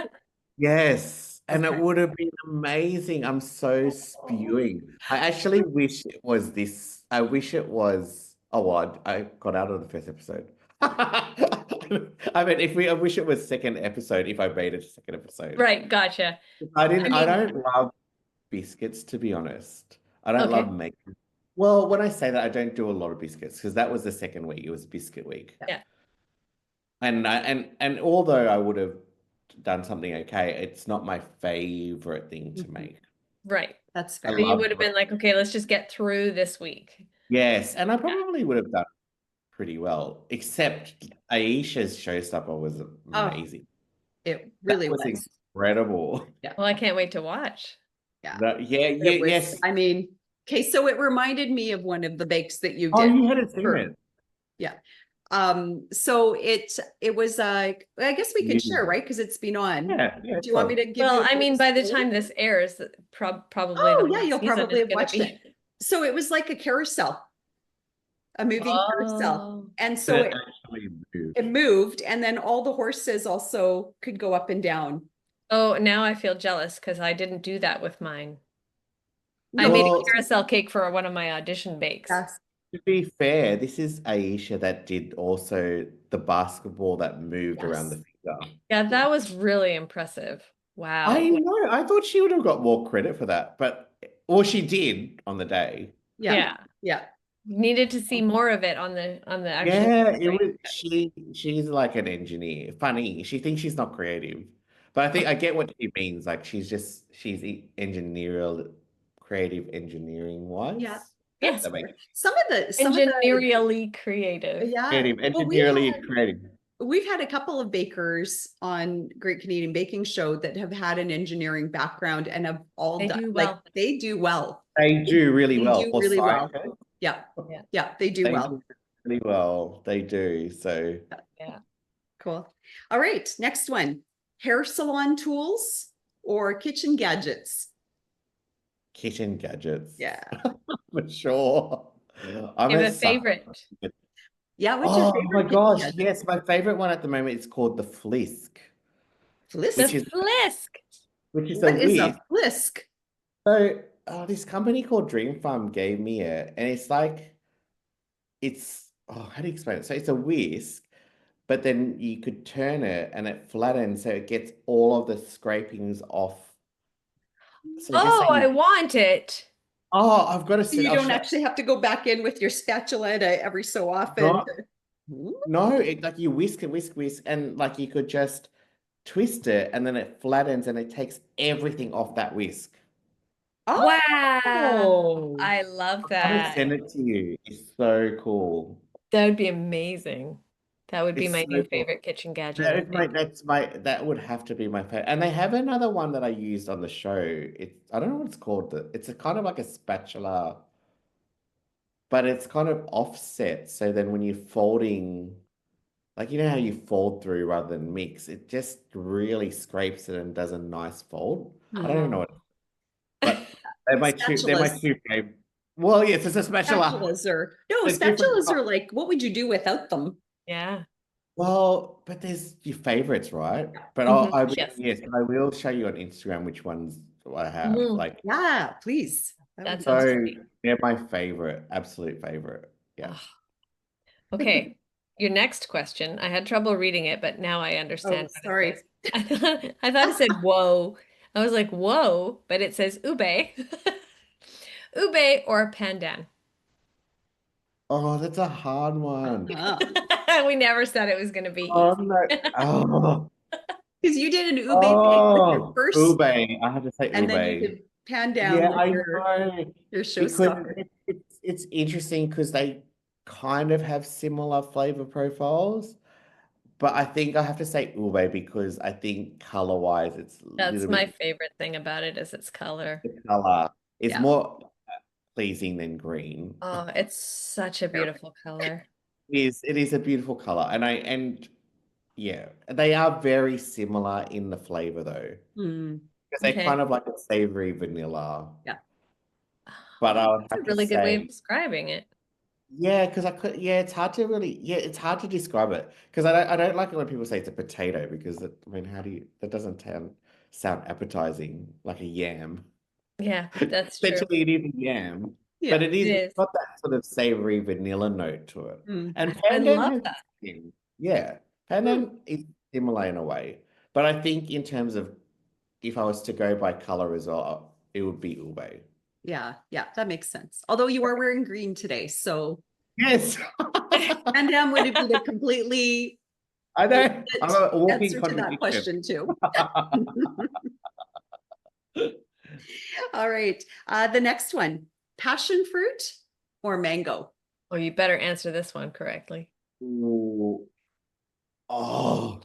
Yes, and it Okay. would have been amazing. I'm so spewing. I actually wish it was this. I wish it was. Oh, well, I got out of the first episode. I mean, I wish it was second episode if I made it second episode. Right, gotcha. I I didn't. I mean, don't love biscuits, to be honest. I don't okay. love making. Well, when I say that, I don't do a lot of biscuits because that was the second week. It was biscuit week. Yeah. And although I would have done something okay, it's not my favorite thing to Mhm. make. Right. That's I So fair. you love would have been like, okay, let's just get through this week. yes, and I Yeah. probably would have done pretty well, except Aisha's showstopper was Oh, amazing. it That really was was. incredible. Yeah. Well, I can't wait to watch. Yeah. Yeah, It was, yes. I mean, okay, so it reminded me of one of the bakes that you Oh, did. you hadn't seen for- it. Yeah. So it was I guess we can share, right? Because it's been on. Yeah, Do you want me to give you Well, a I mean, brief by the story? time this airs, probably Oh, the yeah, whole you'll season probably is have going to watched be. it. So it was like a carousel, a moving carousel. Oh. And But so it actually moved. it moved, and then all the horses also could go up and down. Oh, now I feel jealous because I didn't do that with mine. I No, made a Well, carousel cake for one of my audition bakes. yes. to be fair, this is Aisha that did also the basketball that moved around the Yes. finger. Yeah, that was really impressive. I Wow. know. I thought she would have got more credit for that, but or she did on the day. Yeah. Yeah. Yeah. Needed to see more of it on the actual Yeah, it display. was she's like an engineer. Funny. She thinks she's not creative. But I think I get what she means. Like she's engineering creative engineering Yeah. wise. Yeah. That's That fair. makes Some of the Engineerially creative. yeah. creative, Well, engineerily creative. we've had a couple of bakers on Great Canadian Baking Show that have had an engineering background and have all They done do like well. they do well. They do really They well. do Or really well. scientists, Yeah. Yeah. Yeah, they do they well. do really well. They do. So Yeah. Cool. All right, next one. Hair salon tools or kitchen gadgets? kitchen gadgets. Yeah. For sure. I'm You have a sucker. favorite. Yeah, what's your Oh favorite my kitchen gosh, gadget? yes, my favorite one at the moment is called the Flisk, The Flisk? which is Flisk. a What is a whisk. flisk? So this company called Dream Farm gave me it, and it's like how do you explain it? So it's a whisk, but then you could turn it and it flattens so it gets all of the scrapings off. So just Oh, say I want it. I've got to So you I'll don't show actually have to go back in with your spatula every so often. no, no, like you whisk and whisk, and like you could just twist it and then it flattens and it takes everything off that whisk. Wow. Oh, I love I'm gonna that. send it to you. It's so cool. That would be amazing. That would be It's my so new cool. favorite kitchen gadget, That I is my think. that would have to be my favorite. And they have another one that I used on the show. I don't know what it's called. It's a kind of like a spatula, but it's kind of offset. So then when you're folding, like you know how you fold through rather than mix, it just really scrapes it and does a nice fold. I don't even know what, but they're my spatulas. two favorite. Well, yes, it's a spatula. Spatulas are no, A different spatulas are like, what would you do without them? Yeah. Well, but there's your favorites, right? But Mhm. I will, Yes. yes, I will show you on Instagram which ones I have. Mhm. Like, Yeah, please. That would That be sounds so great. they're my favorite, absolute favorite. Yeah. Ugh. Okay. your next question. I had trouble reading it, but now I understand Oh, what sorry. it says. I thought it said whoa. I was like, whoa, but it says ube. Ube or pandan. Oh, that's a hard one. We never said it was going to be Oh easy. no. Oh, Because you did an ube bake with your oh, first, ube. I have to say and then you ube. did pan down Yeah, with I know. your Because showstopper. it's interesting because they kind of have similar flavor profiles. But I think I have to say ube because I think color-wise it's a That's little my bit favorite thing about it is its color. the color is Yeah. more pleasing than green. Oh, it's such a beautiful color. It is a beautiful color. And yeah, they are very similar in the flavor though. Mm, Because they're Okay. kind of like a savory vanilla. yeah. But I would That's a have to really good way of say, describing it. yeah, because it's hard to really, it's hard to describe it. Because I don't like it when people say it's a potato because I mean, that doesn't sound appetizing like a yam. Yeah, that's true. Essentially, it is a yam, but Yeah. It it's is. got that sort of savory vanilla note to it. Mm. And I pandan love has that. the same. Yeah, Hmm. pandan is similar in a way. But I think in terms of if I was to go by color as well, it would be ube. Yeah. Yeah. That makes sense. Although you are wearing green today, so Yes. pan down would be the completely I know. I'm opposite a walking answer to that contradiction. question too. All right. The next one, passion fruit or mango? Oh, you better answer this one correctly. Ooh. Oh,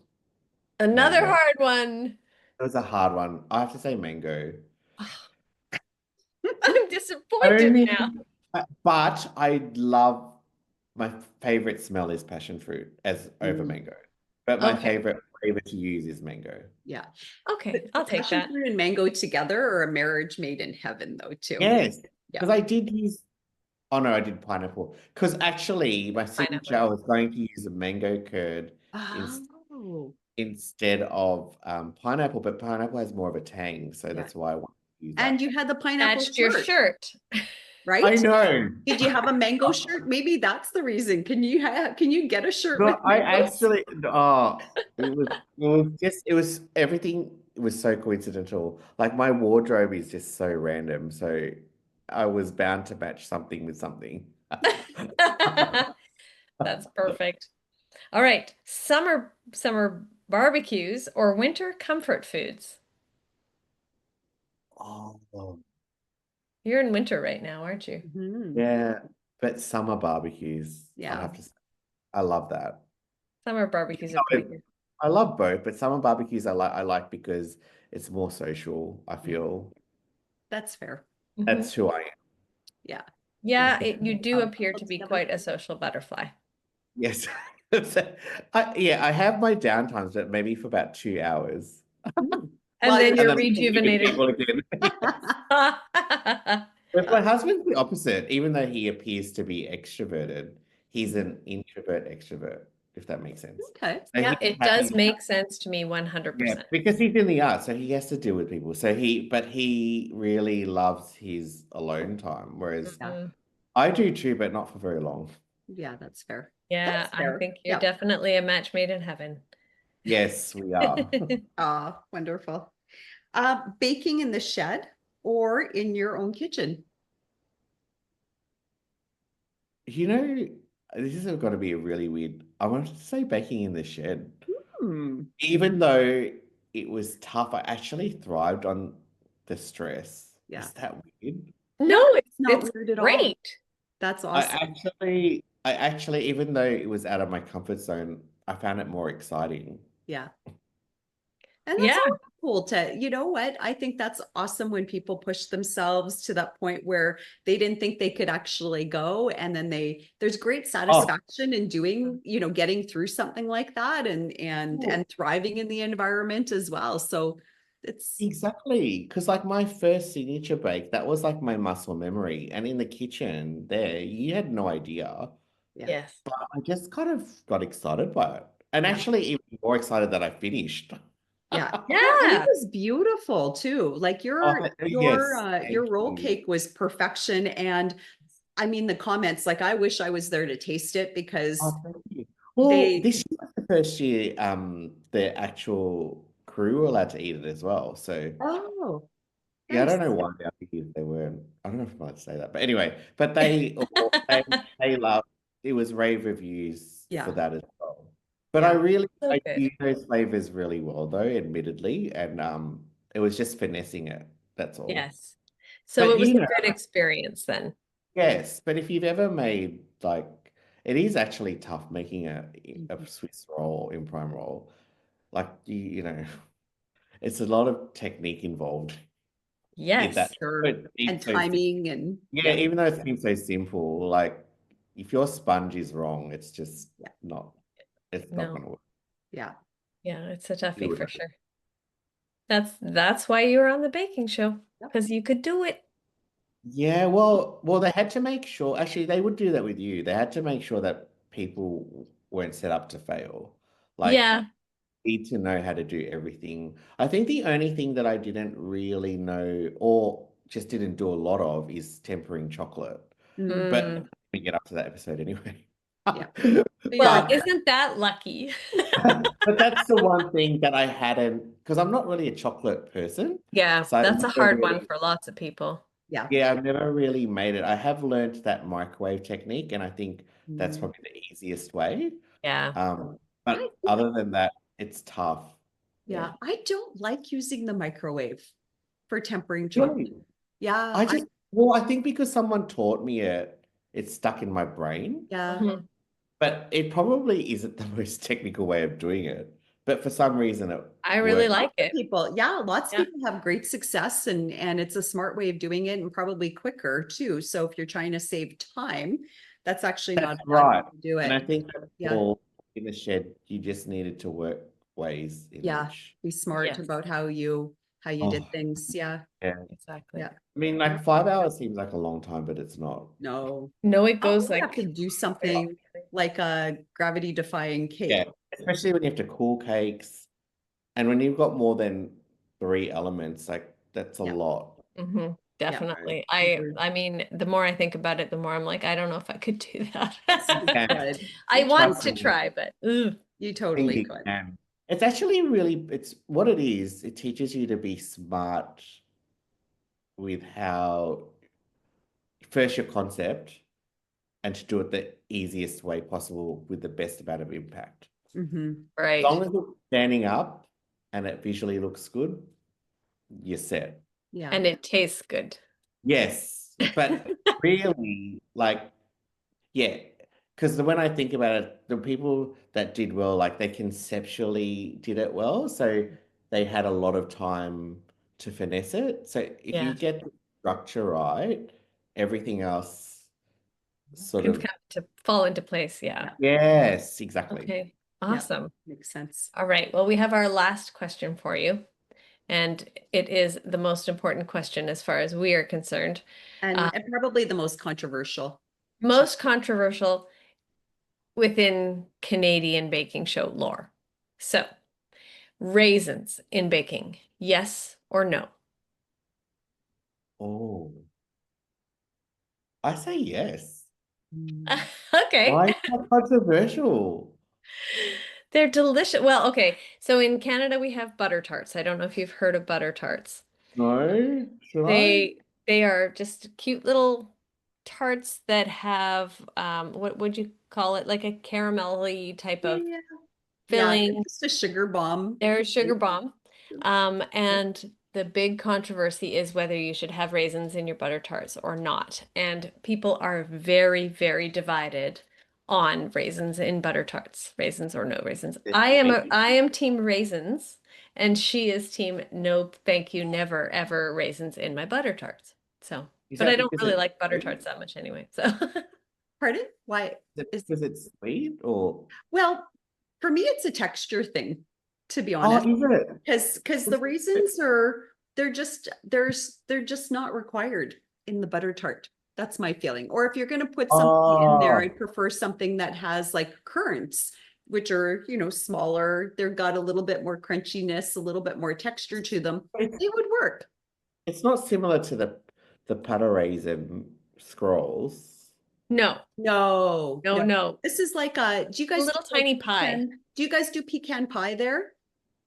Another mango. hard one. That was a hard one. I have to say mango. I'm disappointed Only, now. but I love my favorite smell is passion fruit as over Mm, mango. But my Okay. favorite flavor to use is mango. yeah. Okay, I'll take Passion that. fruit and mango together or a marriage made in heaven though too. Yes, Yeah. because I did use. Oh no, I did pineapple. Because actually, my signature, Pineapple. I was going to use a mango curd in, Oh, instead of pineapple, but pineapple has more of a tang, so yeah. that's why I wanted to use And that. you had the pineapple Matched your shirt, shirt. I right? know. Did you have a mango shirt? Maybe that's the reason. Can you get a shirt with No, I mangoes? actually, it was everything was so coincidental. Like my wardrobe is just so random. So I was bound to match something with something. That's perfect. All right. Summer barbecues or winter comfort foods. Oh, You're in winter right now, aren't you? Mhm. yeah. But summer barbecues, I'd Yeah. have to say, I love that. Summer barbecues are pretty good. I love both, but summer barbecues I like because it's more social, I Yeah. feel. That's fair. Mhm. That's who I am. Yeah. Yeah. Yeah, you do appear All to be together. quite a social butterfly. Yes. I have my downtimes, but maybe for about 2 hours. Mm. And Well, then you're And you're then I'm meeting rejuvenated. people again. But my husband's the opposite. Even though he appears to be extroverted, he's an introvert extrovert, if that makes sense. Okay. So Yeah, he's it does happy, make sense to me yeah, 100%. because he's in the arts, so he has to deal with people. But he really loves his alone time, whereas Yeah. Mhm. I do too, but not for very long. Yeah, that's fair. Yeah, That's I fair. think you're Yeah. definitely a match made in heaven. Yes, we are. Ah, wonderful. Baking in the shed or in your own kitchen? You know, this is going to be a really weird. I wanted to say baking in the shed. Hmm. Even though it was tough, I actually thrived on the stress. Yeah. Is that weird? No, No, it's not it's weird at all. great. That's I awesome. actually, I actually, even though it was out of my comfort zone, I found it more exciting. Yeah. And that's Yeah. always cool to, you know what? I think that's awesome when people push themselves to that point where they didn't think they could actually go. And then there's great Oh, satisfaction in doing, getting through something like that and thriving in the environment as well. So it's, exactly. Because like my first signature bake, that was like my muscle memory. And in the kitchen there, you had no idea. yeah, Yes. But I just kind of got excited by it. And yeah. actually even more excited that I finished. Yeah. Well, and it Yeah. was beautiful too. Like Oh, yes. your Thank roll you. cake was perfection. And I mean the comments, like I wish I was there to taste it because Oh, thank you. Well, They, this year was the first year the actual crew were allowed to eat it as well. So oh, yeah, I don't nice. know why the other years they weren't. I don't know if I'm allowed to say that, but anyway, but they loved it was rave reviews for Yeah, that as well. But yeah. So I good. do those flavors really well though, admittedly, and it was just finessing it. That's all. Yes. So But it was you a know, good experience then. yes, but if you've ever made like it is actually tough making a Mhm. Swiss roll in prime roll. Like you know, it's a lot of technique involved in that. Yes. But Sure. it And seems so timing and yeah, yeah, even though it seems so simple, like if your sponge is wrong, it's just yeah, not it's not No. gonna work. yeah. Yeah, it's a You toughie would for know. sure. That's why you were on the baking show, Yep. because you could do it. Yeah, well, they had to make sure. Actually, they would do that with you. They had to make sure that people weren't set up to fail. Like, Yeah. need to know how to do everything. I think the only thing that I didn't really know or just didn't do a lot of is tempering chocolate. Mm, But Mm. we get up to that episode anyway. yeah. Well, You're, But isn't that lucky? but that's the one thing that I hadn't because I'm not really a chocolate person. Yeah, So I've that's a never hard one really for lots of people. yeah. yeah, I've never really made it. I have learned that microwave technique, and I think that's Mm, probably the easiest way. Yeah. I, But other than that, it's tough. Yeah. yeah, I don't like using the microwave for tempering chocolate. Really? Yeah, I just well, I think because someone taught me it, it's stuck in my brain. yeah. Mhm. But it probably isn't the most technical way of doing it. But for some reason it I really works. like Lots of it. people, yeah, lots of Yeah. people have great success and it's a smart way of doing it and probably quicker too. So if you're trying to save time, that's actually not That's a bad way right. to do And I it. think that Yeah, all in the shed, you just needed to work ways in yeah. which. Be smart Yes, about how you did Oh, things. Yeah, yeah. exactly. yeah. I mean, like 5 hours seems like a long time, but it's not. No. No, it Oh, goes we have to like do something like a gravity defying Yeah, cake. especially when you have to cool cakes and when you've got more than three elements, like that's a Yeah, lot. hmm yeah. definitely. Agreed. I mean, the more I think about it, the more I'm like, I don't know if I could do Yes, you that. And could. I You want trust to totally, me, try, but ugh. you I think totally you could. can. It's actually really, it's what it is. It teaches you to be smart with how first your concept and to do it the easiest way possible with the best amount of impact. Hmm. As Right. long as it's standing up and it visually looks good, you're set. Yeah. And it tastes good. Yes, but really, like, yeah, because when I think about it, the people that did well, like, they conceptually did it well, so they had a lot of time to finesse it. So if you Yeah. get the structure right, everything else sort Can of, come to fall into place. Yeah. Yeah. yes, exactly. Okay. Yeah. Awesome. Makes sense. All right. Well, we have our last question for you, and it is the most important question as far as we are concerned. And probably the most controversial. Most controversial within Canadian baking show lore. So, raisins in baking, yes or no? Oh, I say yes. Mm. Okay. Why is that controversial? They're delicious. Well, okay. So in Canada we have butter tarts. I don't know if you've heard of butter tarts. No, should I? They are just cute little tarts that have what would you call it? Like a caramelly type of Yeah. Yeah. filling. Just a sugar bomb. They're sugar bomb. And the big controversy is whether you should have raisins in your butter tarts or not. And people are very, very divided on raisins in butter tarts, raisins or no raisins. I am team raisins, and she is team no, thank you, never, ever raisins in my butter tarts. So, Is but I that don't because really it's like butter sweet? tarts that much anyway. So, Pardon? Why Is it is because it's sweet or? well, for me, it's a texture thing, to be Oh, honest. is it? Because the raisins are they're just not required in the butter tart. That's my feeling. Or if you're going to put something in there, I Oh, prefer something that has like currants, which are, smaller. They've got a little bit more crunchiness, a little bit more texture to them. it's It would work. it's not similar to the Pata raisin scrolls. No, No, no, no. no. This is like do you A guys little do like tiny pie. do you guys do pecan pie there?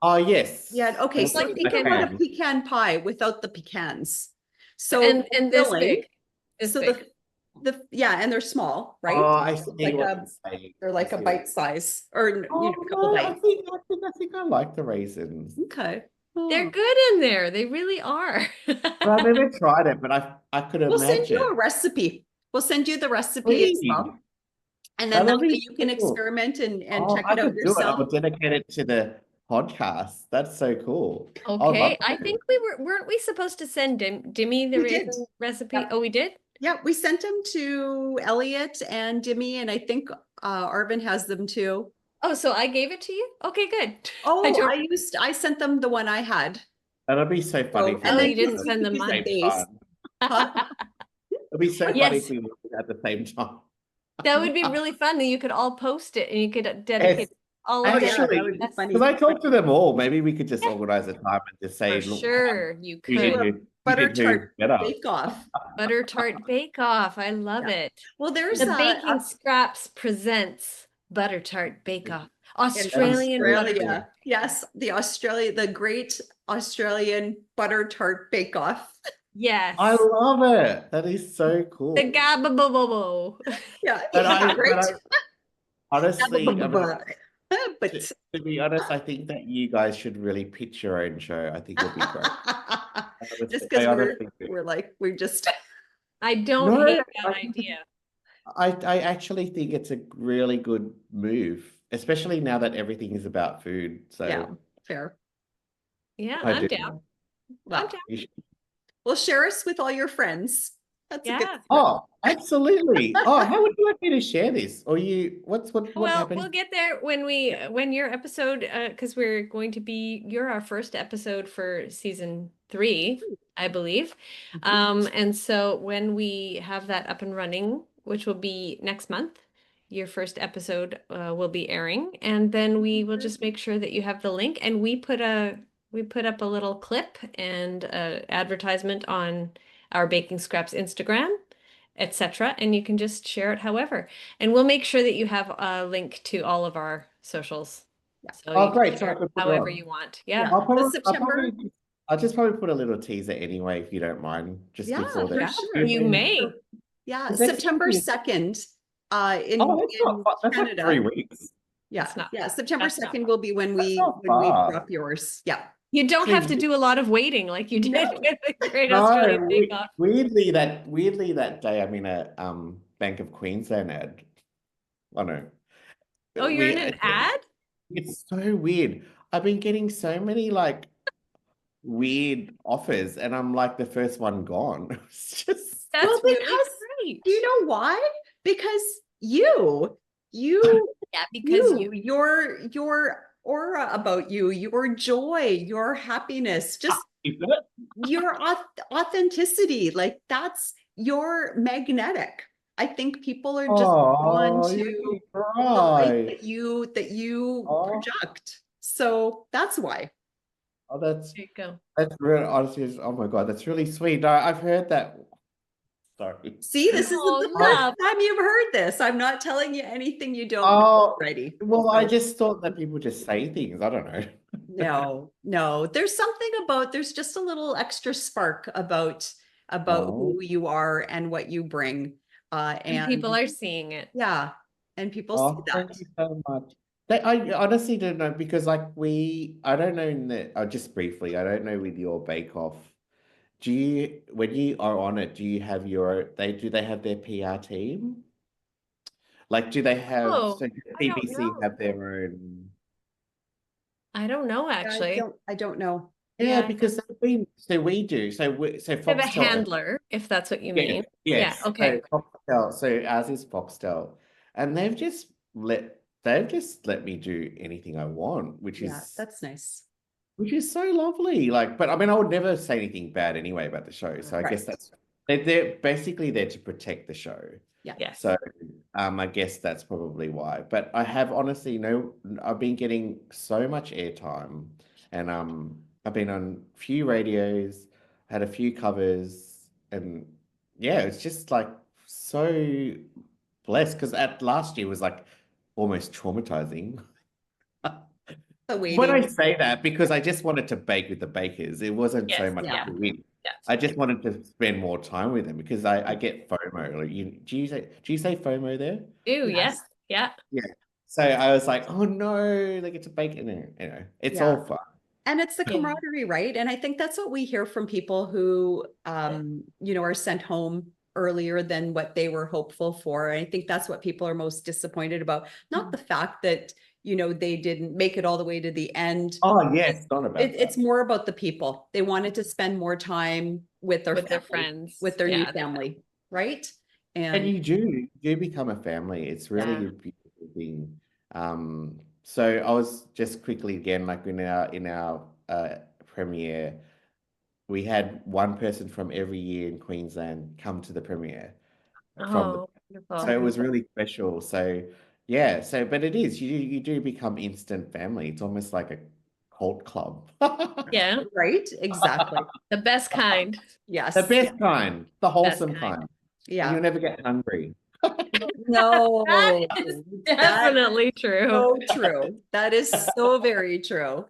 Oh, yes. Yeah, okay. It's So like think pecan about pie. a pecan pie without the pecans. So And this filling, big. This so big. the yeah, and they're small, right? Oh, I It's see like what a you're saying. they're I like a see what bite size or Oh a couple no, I bites. think I think I think I like the raisins. Okay. They're Oh. good in there. They really are. But I've never tried it, but I could We'll send you a imagine. recipe. We'll send you the recipe as Please, well. And then that that'll way be you can cool. experiment and Oh, check I it out could do it. yourself. I'll dedicate it to the podcast. That's so cool. I'd Okay, love I to. think weren't we supposed to send Dimmy the We did. raisin recipe? Yeah. Oh, we did? Yeah, we sent them to Elliot and Dimmy, and I think Arvin has them too. Oh, so I gave it to you? Okay, good. I Oh, don't. I sent them the one I had. That'll be so funny So, if we and Oh, then you watched it didn't at send them the use the same mine. base. time. Huh? It'll be so funny if Yes, we watched it at the same time. that would be really fun. Then you could all post it and you could Yes, dedicate all Oh of yeah, them. that actually, would be Yes, because funny. I talked to them all, maybe we could just yeah, organize a time and just say, for look, sure you who Do did could. a who butter did who tart better? bake off. Butter tart bake off. I love Yeah. it. Well, there's The Baking Scraps presents Butter Tart Bake Off. in That'd be Australian so butter cool. tart. Australia. Yes, the great Australian butter tart bake off. Yes. I love it. That is so The cool. gababobo. Yeah, But yeah, but right. I honestly, I mean, But to be honest, I think that you guys should really pitch your own show. I think it'll be great. just I because honestly do. we're like we just I don't No, hate I that think idea. I actually think it's a really good move, especially now that everything is about food. yeah, So fair. Yeah, I I'm do. down. I'm Well, down. You should- well, share us with all your friends. That's a good Yeah. Oh, absolutely. Oh, how would you like me to share this? Or what Well, happened? we'll get there when your episode, because you're our first episode for season 3, I believe. And so when we have that up and running, which will be next month, your first episode will be airing, and then we will just make sure that you have the link, and we put up a little clip and advertisement on our Baking Scraps Instagram, etc. And you can just share it however. And we'll make sure that you have a link to all of our socials. Yeah. So Oh, you can great. So share I it could put it however on. you want. Yeah. Yeah. I'll just probably put a little teaser anyway, if you don't mind, just Yeah, before for the. sure. You may. Yeah, The next September one is- 2nd, Oh, in that's like Canada. 3 weeks. Yeah, That's not yeah, far. September That's not 2nd far. will be when That's we not when we far. drop yours. Yeah. You don't So have to do a lot of waiting like you did No. with the Great No, Australian Bake Off. weirdly that day I'm in a Bank of Queensland ad. I know. Oh, you're in an ad? It's so weird. I've been getting so many like weird offers, and I'm like the first one gone. It's just That's Well, really because great. do you know why? Because you Yeah, because your aura about you, your joy, your happiness, just your authenticity, like that's you're magnetic. I think people are just drawn Oh, to you're the light right. that you Oh, project. So that's why. oh, there you go. that's really honestly. Oh my God, that's really sweet. I've heard that. Sorry. See, this isn't Oh, the first love. time you've heard this. I'm not telling you anything you don't know Oh, already. well, I So, just thought that people just say things. I don't know. no. There's something there's just a little extra spark about Oh, who you are and what you bring. And people And are seeing it. yeah, and people see thank that. you so much. I honestly don't know because like I don't know just briefly, I don't know with your Bake Off. When you are on it, do you have do they have their PR team? Like, do they have, Oh, so does I don't BBC know. have their own? I don't know actually. I don't know. Yeah, Yeah. because so we do. So I have a Foxtel. handler, if that's what you Yes, mean. yes. Yeah, okay. So Foxtel, so ours is Foxtel, and they've just let me do anything I want, Yeah, that's nice. which is so lovely. Like, but I mean, I would never say anything bad anyway about the show. So I guess Right. they're basically there to protect the show. Yeah. Yes. So I guess that's probably why. But I have honestly I've been getting so much airtime, and I've been on a few radios, had a few covers, and yeah, it's just like so blessed because at last year was like almost traumatizing. The When I waiting. say that, because I just wanted to bake with the bakers, it wasn't so Yes, much yeah, to win. yeah. I just wanted to spend more time with them because I get FOMO. Like do you say FOMO there? Ooh, yes, Yes. yeah. Yeah. So I was like, oh no, they get to bake. It's Yeah. all fun. And it's the Yeah. camaraderie, right? And I think that's what we hear from people who, are sent home earlier than what they were hopeful for. I think that's what people are most disappointed about. Not the fact that, they didn't make it all the way to the end. Oh yes, not about It's that. more about the people. They wanted to spend more time with their With their family, friends. with their new Yeah, family, right? And And you do become a family. It's yeah. really a beautiful thing. So I was just quickly again, like in our premiere, we had one person from every year in Queensland come to the premiere from the Oh, so wonderful. it was really special. So yeah, but it is you do become instant family. It's almost like a cult club. Yeah, right, exactly. the best kind. The Yes. best kind, the Best wholesome kind. kind. And Yeah. you'll never get hungry. That No, is that definitely true. so true. That is so very true.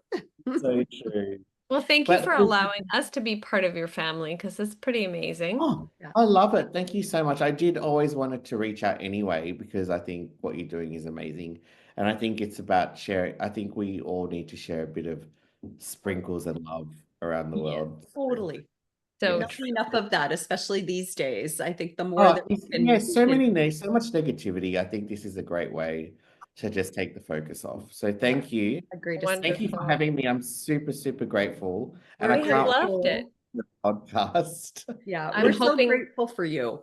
So true. Well, thank you But for allowing us to be part of your family because it's pretty amazing. oh, Yeah. I love it. Thank you so much. I did always wanted to reach out anyway because I think what you're doing is amazing. And I think it's about sharing. I think we all need to share a bit of sprinkles and love around the Yeah, world. So, Totally. so yes. Not true. enough of that, especially these days. I think the more Oh, that we so much negativity. I think this is a great way to just take the focus off. So yeah, thank you. agree to see. Thank you for Wonderful. having me. I'm super, super grateful. And I We're We have can't wait loved grateful. it. for the podcast. Yeah, I'm we're so hoping grateful for you.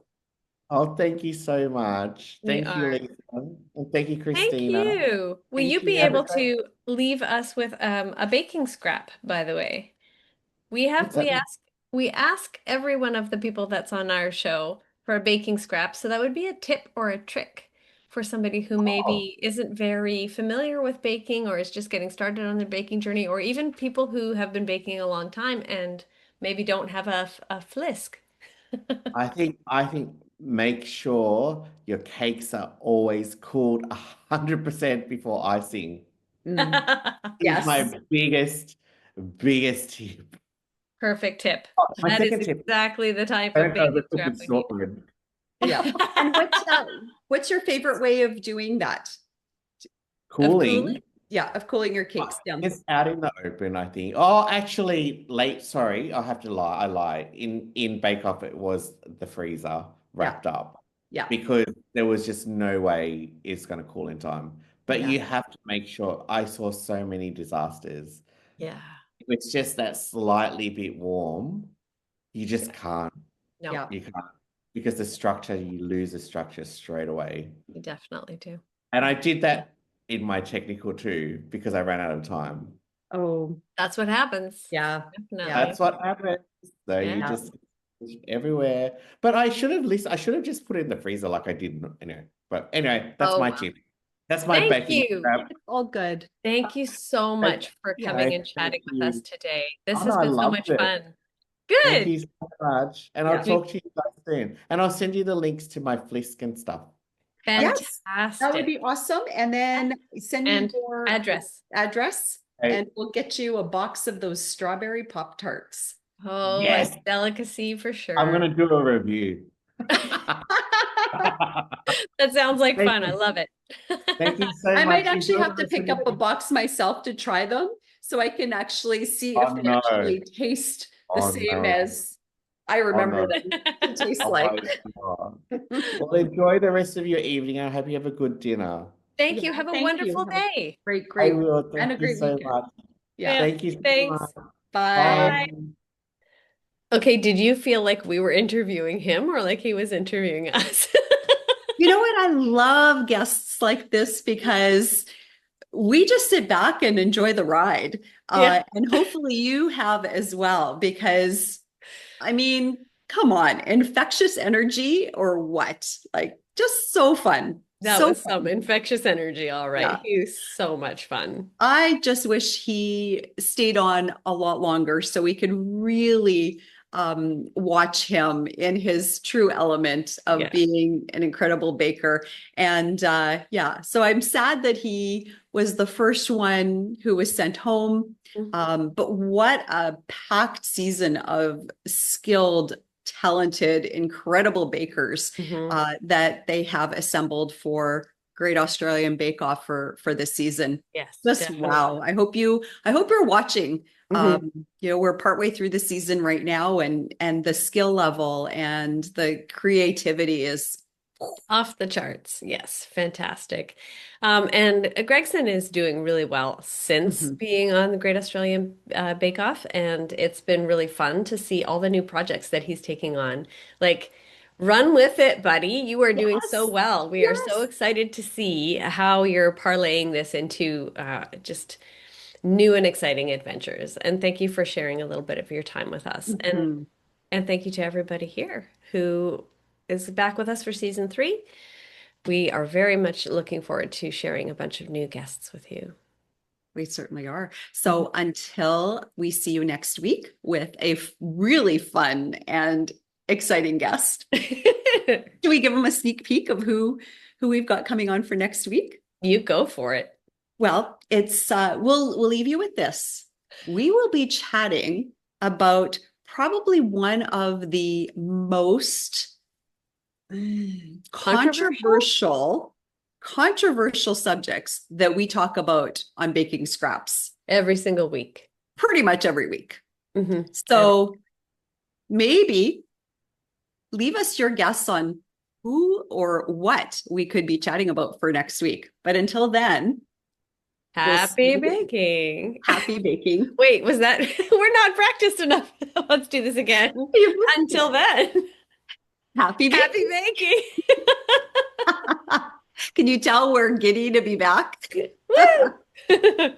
Oh, thank you so much. we Thank you, are. Lisa. And thank you, Thank Christina. you. Will you Thank be you. able to leave us with a baking scrap, by the way? What's We that? ask every one of the people that's on our show for a baking scrap, so that would be a tip or a trick for somebody who Oh, maybe isn't very familiar with baking or is just getting started on their baking journey, or even people who have been baking a long time and maybe don't have a flisk. I think make sure your cakes are always cooled 100% before icing. Mm, Is yes. my biggest tip. Perfect tip. Oh, my That is second tip, exactly the type of don't baking overcook scrap with we need. shortbread. Yeah. And what's your favorite way of doing that? Of cooling? Cooling. Yeah, of cooling your cakes down. It's out in the open, I think. Oh, actually, sorry, I have to lie. I lied. In Bake Off, it was the freezer Yeah. wrapped up Yeah. because there was just no way it's going to cool in time. But Yeah. you have to make sure. I saw so many disasters. Yeah. It's just that slightly bit warm. You just can't. No, Yeah. You can't because you lose the structure straight away. you definitely do. And I did that in my technical too because I ran out of time. Oh, That's what happens. yeah. Yeah. Definitely. That's what happens. So you Yeah. Yeah. just everywhere. But I should have listened. I should have just put it in the freezer like I did. But anyway, that's Oh, my well. tip. That's my Thank baking you. scrap. All good. Thank you so Thank, much for Yeah. coming and thank chatting with us you. today. This Oh no, has I been so loved much it. fun. Thank Good. you so much. And I'll Yeah. talk to you guys soon. And I'll send you the links to my flisk and stuff. Yes, that would Fantastic. be awesome. And then send me And your address. address Hey, and we'll get you a box of those strawberry Pop Tarts. Oh, a yes, delicacy for I'm sure. gonna do a review. That sounds like Thank fun. I you. love it. Thank you so I might much. actually Enjoy the have to rest of pick your up a day. box myself to try them so I can actually see if Oh they no. actually taste the Oh same no. as I Oh remember no. them to taste I'll like. buy you more. Well, enjoy the rest of your evening. I hope you have a good dinner. Thank Yeah, you. Have a thank you. wonderful Have a day. great, I great, will. and Thank a you great so weekend. much. Yeah. Yeah. Thank you so Thanks. much. Bye. Bye. Bye. Okay, did you feel like we were interviewing him or like he was interviewing us? You know what? I love guests like this because we just sit back and enjoy the ride. Yeah, And hopefully you have as well, because I mean, come on, infectious energy or what? Like, just so fun. that So was some fun. infectious energy, all right. Yeah. He was so much fun. I just wish he stayed on a lot longer so we could really watch him in his true element of Yeah. being an incredible baker. And yeah, so I'm sad that he was the first one who was sent home. But what a packed season of skilled, talented, incredible bakers Mhm. that they have assembled for Great Australian Bake Off for this season. Yes, Just definitely. wow. I hope you're watching. Mhm. We're partway through the season right now, and the skill level and the creativity is Off the charts. Yes, fantastic. And Gregson is doing really well since Mhm. being on the Great Australian Bake Off, and it's been really fun to see all the new projects that he's taking on. Like, run with it, buddy. You are doing so Yes, well. We are so yes. excited to see how you're parlaying this into just new and exciting adventures. And thank you for sharing a little bit of your time with us. Mhm. And thank you to everybody here who is back with us for season 3. We are very much looking forward to sharing a bunch of new guests with you. We certainly are. Mhm. So until we see you next week with a really fun and exciting guest, do we give them a sneak peek of who we've got coming on for next week? You go for it. Well, it's we'll leave you with this. We will be chatting about probably one of the most Controversial? controversial subjects that we talk about on baking scraps Every single week. pretty much every week. Hmm. So maybe leave us your guess on who or what we could be chatting about for next week. But until then, we'll see Happy you. baking. Happy baking. Wait, was that? We're not practiced enough. Let's do this again. Until then, Happy happy baking. baking. Can you tell we're giddy to be back? Woo!